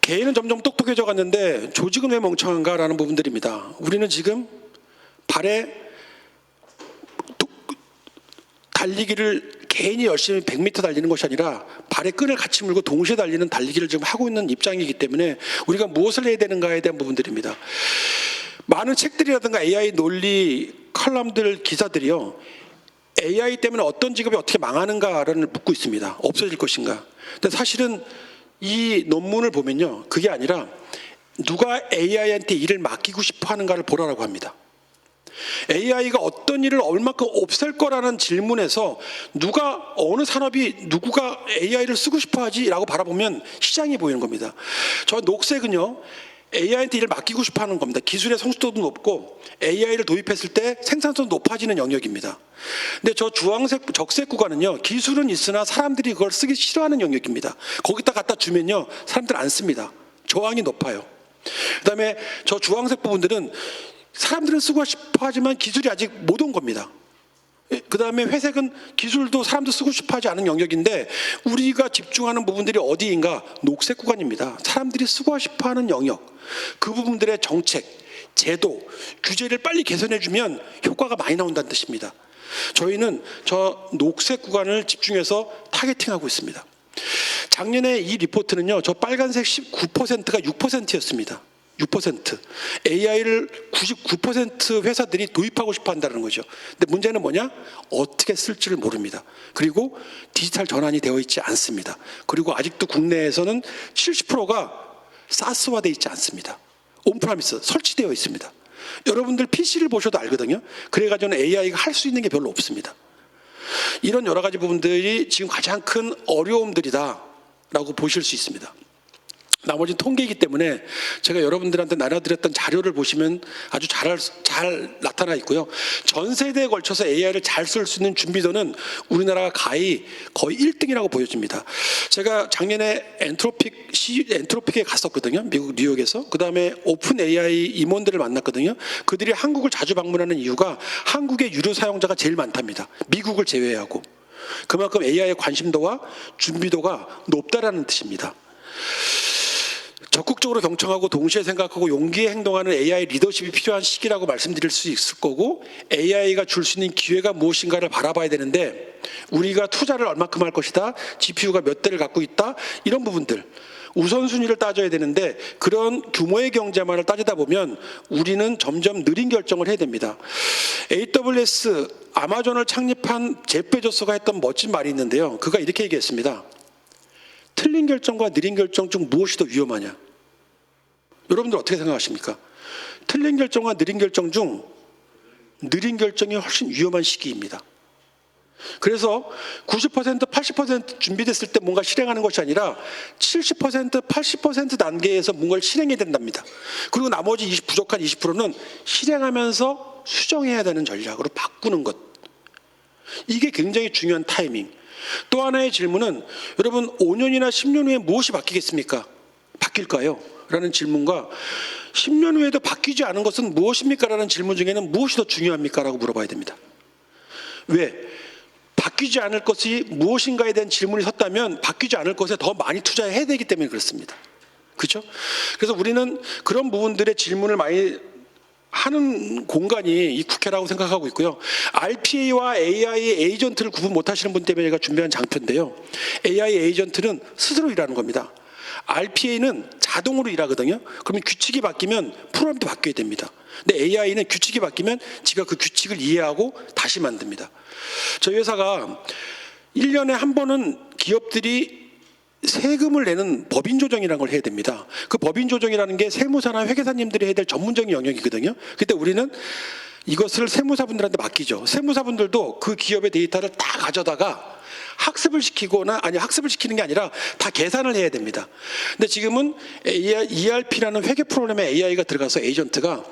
개인은 점점 똑똑해져 갔는데 조직은 왜 멍청한가라는 부분들입니다. 우리는 지금 발에 달리기를 개인이 열심히 100m 달리는 것이 아니라 발에 끈을 같이 물고 동시에 달리는 달리기를 지금 하고 있는 입장이기 때문에 우리가 무엇을 해야 되는가에 대한 부분들입니다. 많은 책들이라든가 AI 논리 칼럼들 기사들이요, AI 때문에 어떤 직업이 어떻게 망하는가를 묻고 있습니다. 없어질 것인가. 근데 사실은 이 논문을 보면요, 그게 아니라 누가 AI한테 일을 맡기고 싶어 하는가를 보라라고 합니다. AI가 어떤 일을 얼마큼 없앨 거라는 질문에서 누가, 어느 산업이 누구가 AI를 쓰고 싶어 하지라고 바라보면 시장이 보이는 겁니다. 저 녹색은요, AI한테 일을 맡기고 싶어 하는 겁니다. 기술의 성숙도도 높고 AI를 도입했을 때 생산성도 높아지는 영역입니다. 근데 저 주황색, 적색 구간은요, 기술은 있으나 사람들이 그걸 쓰기 싫어하는 영역입니다. 거기다 갖다 주면요, 사람들 안 씁니다. 저항이 높아요. 그다음에 저 주황색 부분들은 사람들은 쓰고 싶어 하지만 기술이 아직 못 온 겁니다. 그 다음에 회색은 기술도 사람도 쓰고 싶어 하지 않은 영역인데 우리가 집중하는 부분들이 어디인가? 녹색 구간입니다. 사람들이 쓰고 싶어 하는 영역. 그 부분들의 정책, 제도, 규제를 빨리 개선해주면 효과가 많이 나온다는 뜻입니다. 저희는 저 녹색 구간을 집중해서 타겟팅하고 있습니다. 작년에 이 리포트는요, 저 빨간색 19%가 6%였습니다. 6%. AI를 99% 회사들이 도입하고 싶어 한다는 거죠. 근데 문제는 뭐냐? 어떻게 쓸지를 모릅니다. 그리고 디지털 전환이 되어 있지 않습니다. 그리고 아직도 국내에서는 70%가 사스화되어 있지 않습니다. 온프라미스 설치되어 있습니다. 여러분들 PC를 보셔도 알거든요. 그래가지고는 AI가 할 수 있는 게 별로 없습니다. 이런 여러 가지 부분들이 지금 가장 큰 어려움들이다라고 보실 수 있습니다. 나머지는 통계이기 때문에 제가 여러분들한테 나눠드렸던 자료를 보시면 아주 잘 나타나 있고요. 전 세대에 걸쳐서 AI를 잘 쓸 수 있는 준비도는 우리나라가 거의 1등이라고 보여집니다. 제가 작년에 엔트로픽에 갔었거든요. 미국 뉴욕에서. 그다음에 오픈 AI 임원들을 만났거든요. 그들이 한국을 자주 방문하는 이유가 한국의 유료 사용자가 제일 많답니다. 미국을 제외하고. 그만큼 AI의 관심도와 준비도가 높다라는 뜻입니다. 적극적으로 경청하고 동시에 생각하고 용기에 행동하는 AI 리더십이 필요한 시기라고 말씀드릴 수 있을 거고, AI가 줄 수 있는 기회가 무엇인가를 바라봐야 되는데 우리가 투자를 얼마큼 할 것이다, GPU가 몇 대를 갖고 있다, 이런 부분들 우선순위를 따져야 되는데 그런 규모의 경제만을 따지다 보면 우리는 점점 느린 결정을 해야 됩니다. AWS, 아마존을 창립한 제프 베조스가 했던 멋진 말이 있는데요. 그가 이렇게 얘기했습니다. 틀린 결정과 느린 결정 중 무엇이 더 위험하냐? 여러분들 어떻게 생각하십니까? 틀린 결정과 느린 결정 중 느린 결정이 훨씬 위험한 시기입니다. 그래서 90%, 80% 준비됐을 때 뭔가 실행하는 것이 아니라 70%, 80% 단계에서 뭔가를 실행해야 된답니다. 그리고 나머지 부족한 20%는 실행하면서 수정해야 되는 전략으로 바꾸는 것. 이게 굉장히 중요한 타이밍. 또 하나의 질문은 여러분 5년이나 10년 후에 무엇이 바뀌겠습니까? 바뀔까요? 라는 질문과 10년 후에도 바뀌지 않은 것은 무엇입니까? 라는 질문 중에는 무엇이 더 중요합니까? 라고 물어봐야 됩니다. 왜? 바뀌지 않을 것이 무엇인가에 대한 질문이 섰다면 바뀌지 않을 것에 더 많이 투자해야 되기 때문에 그렇습니다. 그렇죠? 그래서 우리는 그런 부분들의 질문을 많이 하는 공간이 이 국회라고 생각하고 있고요. RPA와 AI 에이전트를 구분 못하시는 분 때문에 제가 준비한 장표인데요. AI 에이전트는 스스로 일하는 겁니다. RPA는 자동으로 일하거든요. 그러면 규칙이 바뀌면 프로그램도 바뀌어야 됩니다. 근데 AI는 규칙이 바뀌면 지가 그 규칙을 이해하고 다시 만듭니다. 저희 회사가 1년에 한 번은 기업들이 세금을 내는 법인 조정이라는 걸 해야 됩니다. 그 법인 조정이라는 게 세무사나 회계사님들이 해야 될 전문적인 영역이거든요. 그때 우리는 이것을 세무사분들한테 맡기죠. 세무사분들도 그 기업의 데이터를 다 가져다가 학습을 시키거나, 아니 학습을 시키는 게 아니라 다 계산을 해야 됩니다. 근데 지금은 ERP라는 회계 프로그램에 AI가 들어가서 에이전트가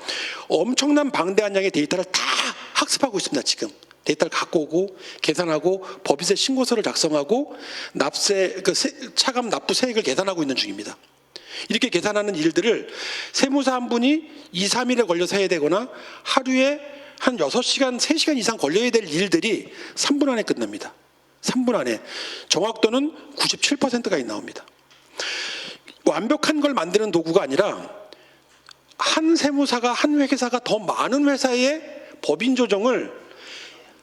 엄청난 방대한 양의 데이터를 다 학습하고 있습니다. 지금 데이터를 갖고 오고 계산하고 법인세 신고서를 작성하고 납세, 차감 납부 세액을 계산하고 있는 중입니다. 이렇게 계산하는 일들을 세무사 한 분이 2, 3일에 걸려서 해야 되거나 하루에 한 6시간, 3시간 이상 걸려야 될 일들이 3분 안에 끝납니다. 3분 안에. 정확도는 97%까지 나옵니다. 완벽한 걸 만드는 도구가 아니라 한 세무사가, 한 회계사가 더 많은 회사의 법인 조정을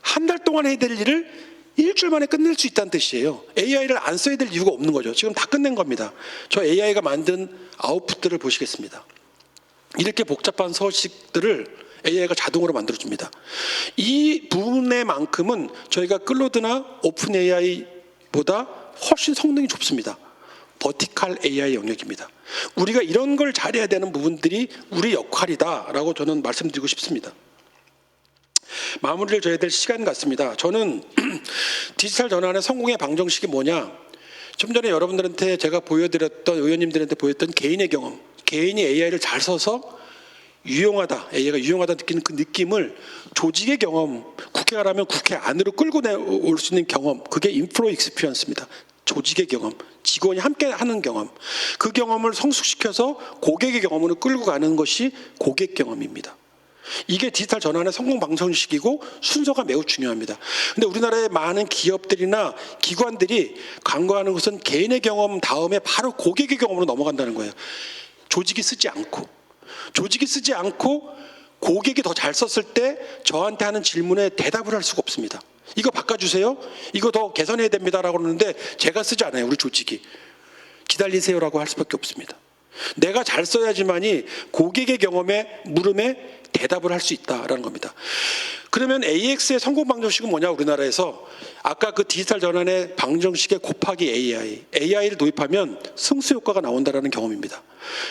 한 달 동안 해야 될 일을 일주일 만에 끝낼 수 있다는 뜻이에요. AI를 안 써야 될 이유가 없는 거죠. 지금 다 끝낸 겁니다. 저 AI가 만든 아웃풋들을 보시겠습니다. 이렇게 복잡한 서식들을 AI가 자동으로 만들어줍니다. 이 부분에만큼은 저희가 클로드나 오픈 AI보다 훨씬 성능이 좁습니다. 버티컬 AI 영역입니다. 우리가 이런 걸 잘해야 되는 부분들이 우리 역할이다라고 저는 말씀드리고 싶습니다. 마무리를 져야 될 시간 같습니다. 저는 디지털 전환의 성공의 방정식이 뭐냐? 좀 전에 여러분들한테 제가 보여드렸던, 의원님들한테 보였던 개인의 경험, 개인이 AI를 잘 써서 유용하다, AI가 유용하다 느끼는 그 느낌을 조직의 경험, 국회 가라면 국회 안으로 끌고 올 수 있는 경험, 그게 인플로이 익스피리언스입니다. 조직의 경험, 직원이 함께 하는 경험, 그 경험을 성숙시켜서 고객의 경험으로 끌고 가는 것이 고객 경험입니다. 이게 디지털 전환의 성공 방정식이고 순서가 매우 중요합니다. 근데 우리나라의 많은 기업들이나 기관들이 간과하는 것은 개인의 경험 다음에 바로 고객의 경험으로 넘어간다는 거예요. 조직이 쓰지 않고 고객이 더 잘 썼을 때 저한테 하는 질문에 대답을 할 수가 없습니다. 이거 바꿔주세요. 이거 더 개선해야 됩니다라고 그러는데 제가 쓰지 않아요. 우리 조직이. 기다리세요라고 할 수밖에 없습니다. 내가 잘 써야지만이 고객의 경험에 물음에 대답을 할 수 있다라는 겁니다. 그러면 AX의 성공 방정식은 뭐냐? 우리나라에서 아까 그 디지털 전환의 방정식에 곱하기 AI를 도입하면 승수 효과가 나온다라는 경험입니다.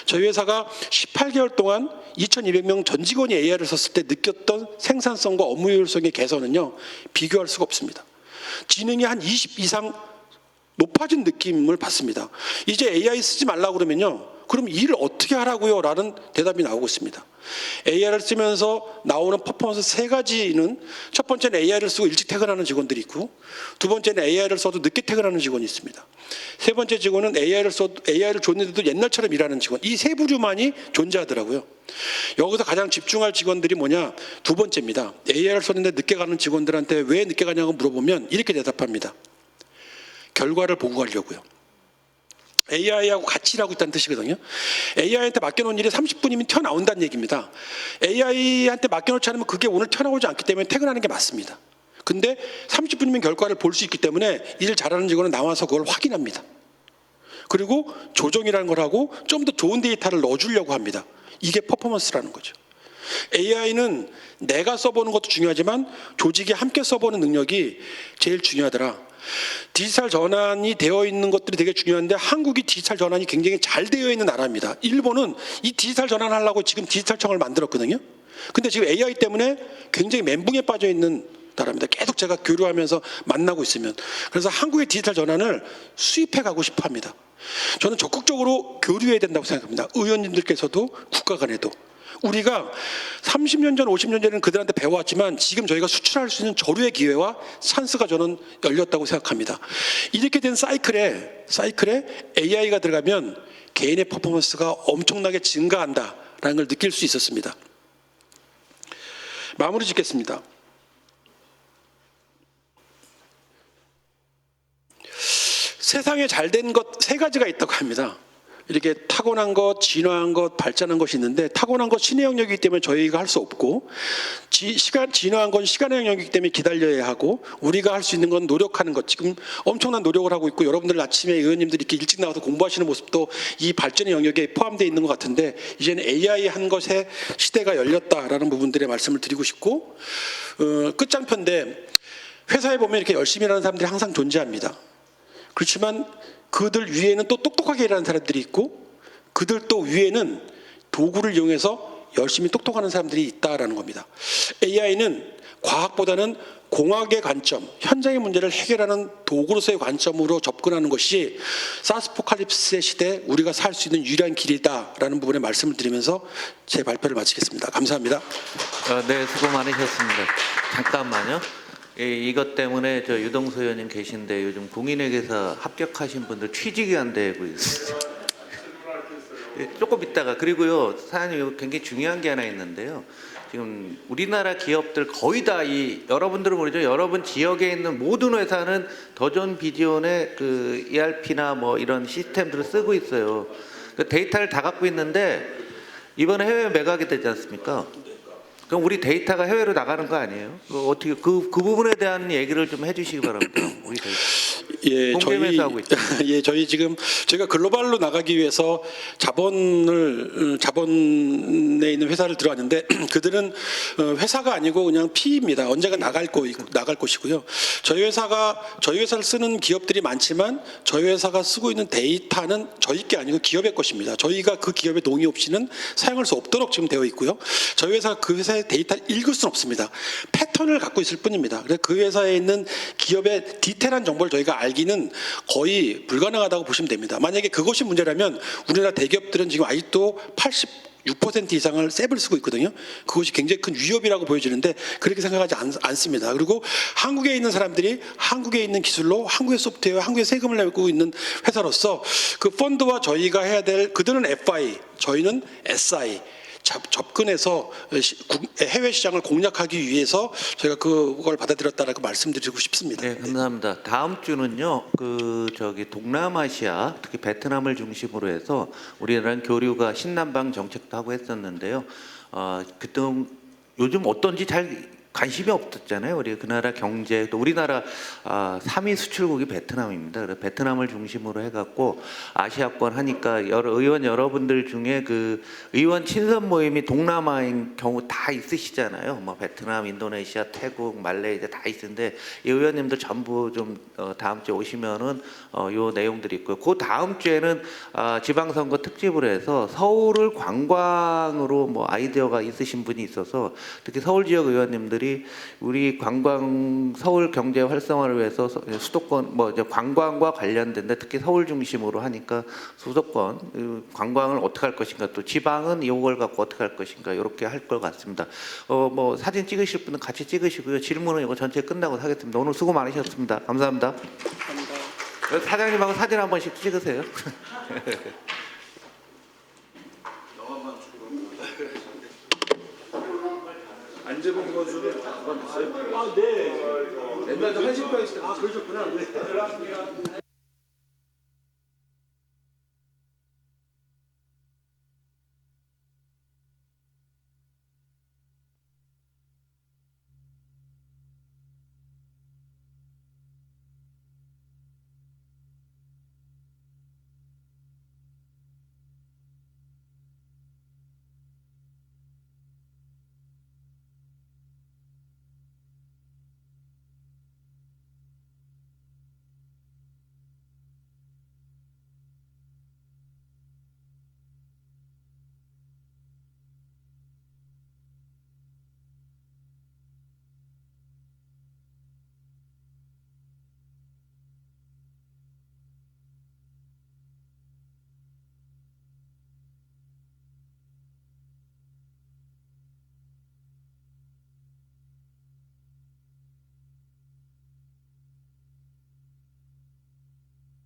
저희 회사가 18개월 동안 2,200명 전 직원이 AI를 썼을 때 느꼈던 생산성과 업무 효율성의 개선은요, 비교할 수가 없습니다. 지능이 한 20 이상 높아진 느낌을 받습니다. 이제 AI 쓰지 말라고 그러면요, 그럼 일을 어떻게 하라고요? 라는 대답이 나오고 있습니다. AI를 쓰면서 나오는 퍼포먼스 3가지는, 첫 번째는 AI를 쓰고 일찍 퇴근하는 직원들이 있고, 두 번째는 AI를 써도 늦게 퇴근하는 직원이 있습니다. 세 번째 직원은 AI를 줬는데도 옛날처럼 일하는 직원, 이 세 부류만이 존재하더라고요. 여기서 가장 집중할 직원들이 뭐냐? 두 번째입니다. AI를 썼는데 늦게 가는 직원들한테 왜 늦게 가냐고 물어보면 이렇게 대답합니다. 결과를 보고 가려고요. AI하고 같이 일하고 있다는 뜻이거든요. AI한테 맡겨놓은 일이 30분이면 튀어나온다는 얘기입니다. AI한테 맡겨놓지 않으면 그게 오늘 튀어나오지 않기 때문에 퇴근하는 게 맞습니다. 근데 30분이면 결과를 볼 수 있기 때문에 일 잘하는 직원은 나와서 그걸 확인합니다. 그리고 조정이라는 걸 하고 좀 더 좋은 데이터를 넣어주려고 합니다. 이게 퍼포먼스라는 거죠. AI는 내가 써보는 것도 중요하지만 조직이 함께 써보는 능력이 제일 중요하더라. 디지털 전환이 되어 있는 것들이 되게 중요한데 한국이 디지털 전환이 굉장히 잘 되어 있는 나라입니다. 일본은 이 디지털 전환을 하려고 지금 디지털청을 만들었거든요. 근데 지금 AI 때문에 굉장히 멘붕에 빠져 있는 나라입니다. 계속 제가 교류하면서 만나고 있으면. 그래서 한국의 디지털 전환을 수입해 가고 싶어 합니다. 저는 적극적으로 교류해야 된다고 생각합니다. 의원님들께서도 국가 간에도. 우리가 30년 전, 50년 전에는 그들한테 배워왔지만 지금 저희가 수출할 수 있는 저류의 기회와 찬스가 저는 열렸다고 생각합니다. 이렇게 된 사이클에 AI가 들어가면 개인의 퍼포먼스가 엄청나게 증가한다라는 걸 느낄 수 있었습니다. 마무리 짓겠습니다. 세상에 잘된 것 세 가지가 있다고 합니다. 이렇게 타고난 것, 진화한 것, 발전한 것이 있는데 타고난 것 신의 영역이기 때문에 저희가 할 수 없고 진화한 건 시간의 영역이기 때문에 기다려야 하고 우리가 할 수 있는 건 노력하는 것. 지금 엄청난 노력을 하고 있고 여러분들 아침에 의원님들이 이렇게 일찍 나와서 공부하시는 모습도 이 발전의 영역에 포함되어 있는 것 같은데 이제는 AI 한 것의 시대가 열렸다라는 부분들의 말씀을 드리고 싶고 끝장편인데 회사에 보면 이렇게 열심히 일하는 사람들이 항상 존재합니다. 그렇지만 그들 위에는 또 똑똑하게 일하는 사람들이 있고 그들 또 위에는 도구를 이용해서 열심히 똑똑하는 사람들이 있다라는 겁니다. AI는 과학보다는 공학의 관점, 현장의 문제를 해결하는 도구로서의 관점으로 접근하는 것이 사스포칼립스의 시대에 우리가 살 수 있는 유일한 길이다라는 부분에 말씀을 드리면서 제 발표를 마치겠습니다. 감사합니다. 네, 수고 많으셨습니다. 잠깐만요. 이것 때문에 저 유동수 의원님 계신데 요즘 공인회계사 합격하신 분들 취직이 안 되고 있어요. 조금 있다가 그리고요 사장님 이거 굉장히 중요한 게 하나 있는데요. 지금 우리나라 기업들 거의 다 여러분들은 모르죠. 여러분 지역에 있는 모든 회사는 더존 비디온의 그 ERP나 뭐 이런 시스템들을 쓰고 있어요. 그 데이터를 다 갖고 있는데 이번에 해외 매각이 되지 않습니까? 그럼 우리 데이터가 해외로 나가는 거 아니에요? 어떻게 그 부분에 대한 얘기를 좀 해주시기 바랍니다. 우리 데이터. 예, 저희 지금 저희가 글로벌로 나가기 위해서 자본에 있는 회사를 들어왔는데 그들은 회사가 아니고 그냥 피입니다. 언젠가 나갈 것이고요. 저희 회사를 쓰는 기업들이 많지만 저희 회사가 쓰고 있는 데이터는 저희 게 아니고 기업의 것입니다. 저희가 그 기업의 동의 없이는 사용할 수 없도록 지금 되어 있고요. 저희 회사가 그 회사의 데이터를 읽을 수는 없습니다. 패턴을 갖고 있을 뿐입니다. 그래서 그 회사에 있는 기업의 디테일한 정보를 저희가 알기는 거의 불가능하다고 보시면 됩니다. 만약에 그것이 문제라면 우리나라 대기업들은 지금 아직도 86% 이상을 셉을 쓰고 있거든요. 그것이 굉장히 큰 위협이라고 보여지는데 그렇게 생각하지 않습니다. 그리고 한국에 있는 사람들이 한국에 있는 기술로 한국의 소프트웨어, 한국의 세금을 내고 있는 회사로서 그 펀드와 저희가 해야 될 그들은 FI, 저희는 SI 접근해서 해외 시장을 공략하기 위해서 저희가 그걸 받아들였다라고 말씀드리고 싶습니다. 네, 감사합니다. 다음 주는요, 동남아시아, 특히 베트남을 중심으로 해서 우리나라는 교류가 신남방 정책도 하고 했었는데요. 그때 요즘 어떤지 잘 관심이 없었잖아요. 우리 그 나라 경제 또 우리나라 3위 수출국이 베트남입니다. 그래서 베트남을 중심으로 해갖고 아시아권 하니까 의원 여러분들 중에 그 의원 친선 모임이 동남아인 경우 다 있으시잖아요. 뭐 베트남, 인도네시아, 태국, 말레이시아 다 있는데 이 의원님들 전부 좀 다음 주에 오시면은 요 내용들이 있고요. 그 다음 주에는 지방선거 특집으로 해서 서울을 관광으로 뭐 아이디어가 있으신 분이 있어서 특히 서울 지역 의원님들 우리 관광 서울 경제 활성화를 위해서 수도권 뭐 이제 관광과 관련된데 특히 서울 중심으로 하니까 수도권 관광을 어떻게 할 것인가 또 지방은 이걸 갖고 어떻게 할 것인가 이렇게 할 것 같습니다. 뭐 사진 찍으실 분은 같이 찍으시고요. 질문은 이거 전체 끝나고 하겠습니다. 오늘 수고 많으셨습니다. 감사합니다. 사장님하고 사진 한 번씩 찍으세요. 안재봉 선수는 있어요? 아, 네. 옛날에 한식병 있을 때. 아, 그러셨구나. 네.